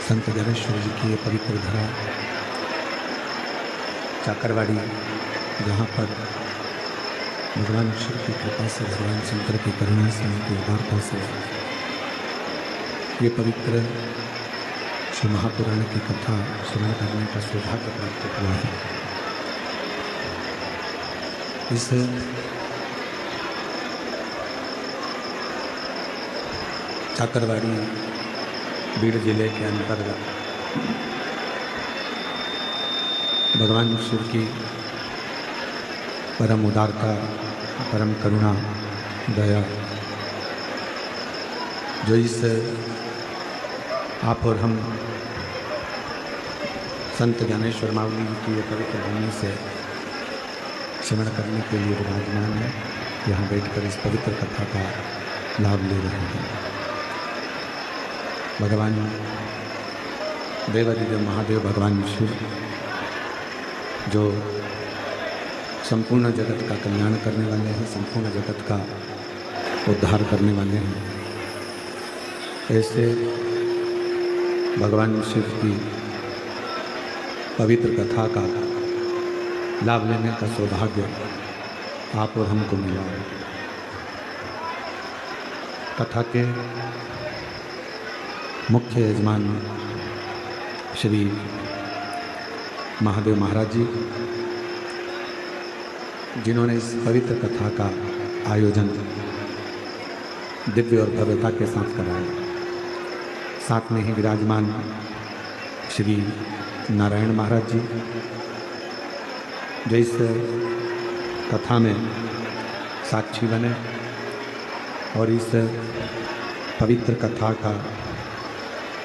संत ज्ञानेश्वर जी की ये पवित्र धरा चाकरवाड़ी, जहाँ पर भगवान शिव की कृपा से, भगवान शंकर की करुणा से, उनकी उदारता से ये पवित्र श्री महापुराण की कथा श्रवण करने का सौभाग्य प्राप्त हुआ है। इस चाकरवाड़ी बीड़ जिले के अंतर्गत भगवान शिव की परम उदारता, परम करुणा, दया, जो इस आप और हम संत ज्ञानेश्वर माउली की ये पवित्र भूमि से श्रवण करने के लिए विराजमान है, यहाँ बैठकर इस पवित्र कथा का लाभ ले रहे हैं। भगवान देवादिदेव महादेव भगवान शिव, जो संपूर्ण जगत का कल्याण करने वाले हैं, संपूर्ण जगत का उद्धार करने वाले हैं, ऐसे भगवान शिव की पवित्र कथा का लाभ लेने का सौभाग्य आप और हमको मिला है। कथा के मुख्य यजमान श्री महादेव महाराज जी, जिन्होंने इस पवित्र कथा का आयोजन दिव्य और भव्यता के साथ कराया। साथ में ही विराजमान श्री नारायण महाराज जी, जो इस कथा में साक्षी बने और इस पवित्र कथा का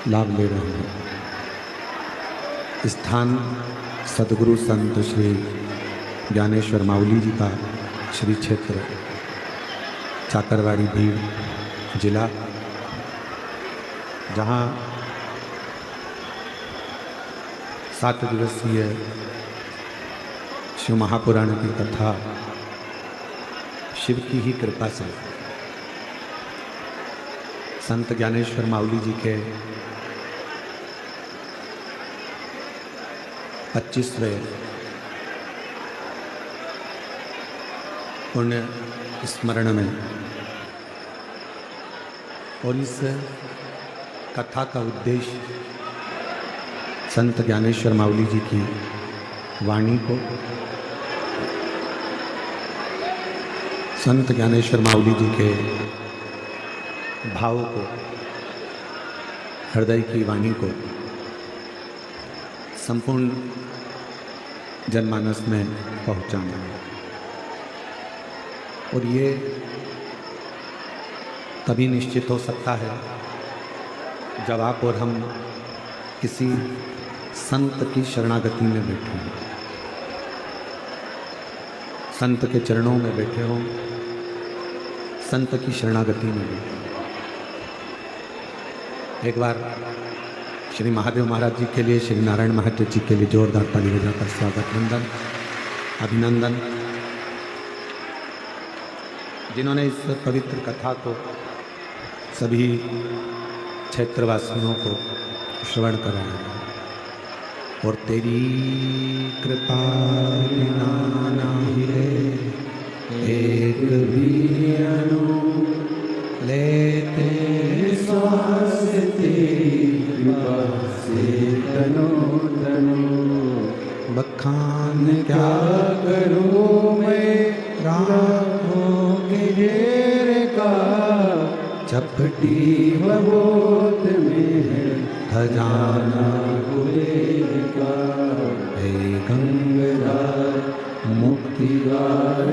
लाभ ले रहे हैं। स्थान सद्गुरु संत श्री ज्ञानेश्वर माउली जी का श्री क्षेत्र चाकरवाड़ी भीड़ जिला, जहाँ 7 दिवसीय शिव महापुराण की कथा शिव की ही कृपा से संत ज्ञानेश्वर माउली जी के 25वें पुण्य स्मरण में और इस कथा का उद्देश्य संत ज्ञानेश्वर माउली जी की वाणी को, संत ज्ञानेश्वर माउली जी के भाव को, हृदय की वाणी को संपूर्ण जनमानस में पहुंचाना। और ये तभी निश्चित हो सकता है जब आप और हम किसी संत की शरणागति में बैठे हों, संत के चरणों में बैठे हों, संत की शरणागति में बैठे हों। एक बार श्री महादेव महाराज जी के लिए, श्री नारायण महाराज जी के लिए जोरदार ताली बजाकर स्वागत, वंदन, अभिनंदन। जिन्होंने इस पवित्र कथा को सभी क्षेत्रवासियों को श्रवण कराया, और तेरी कृपा बिना नाही रे एक भी अणु लेते श्वास, तेरी कृपा से तनो तनो। बखान क्या करूं मैं राहों के घेर का, चपटी बबोत में है खजाना कुबेर का। हे गंगाधर मुक्तिदार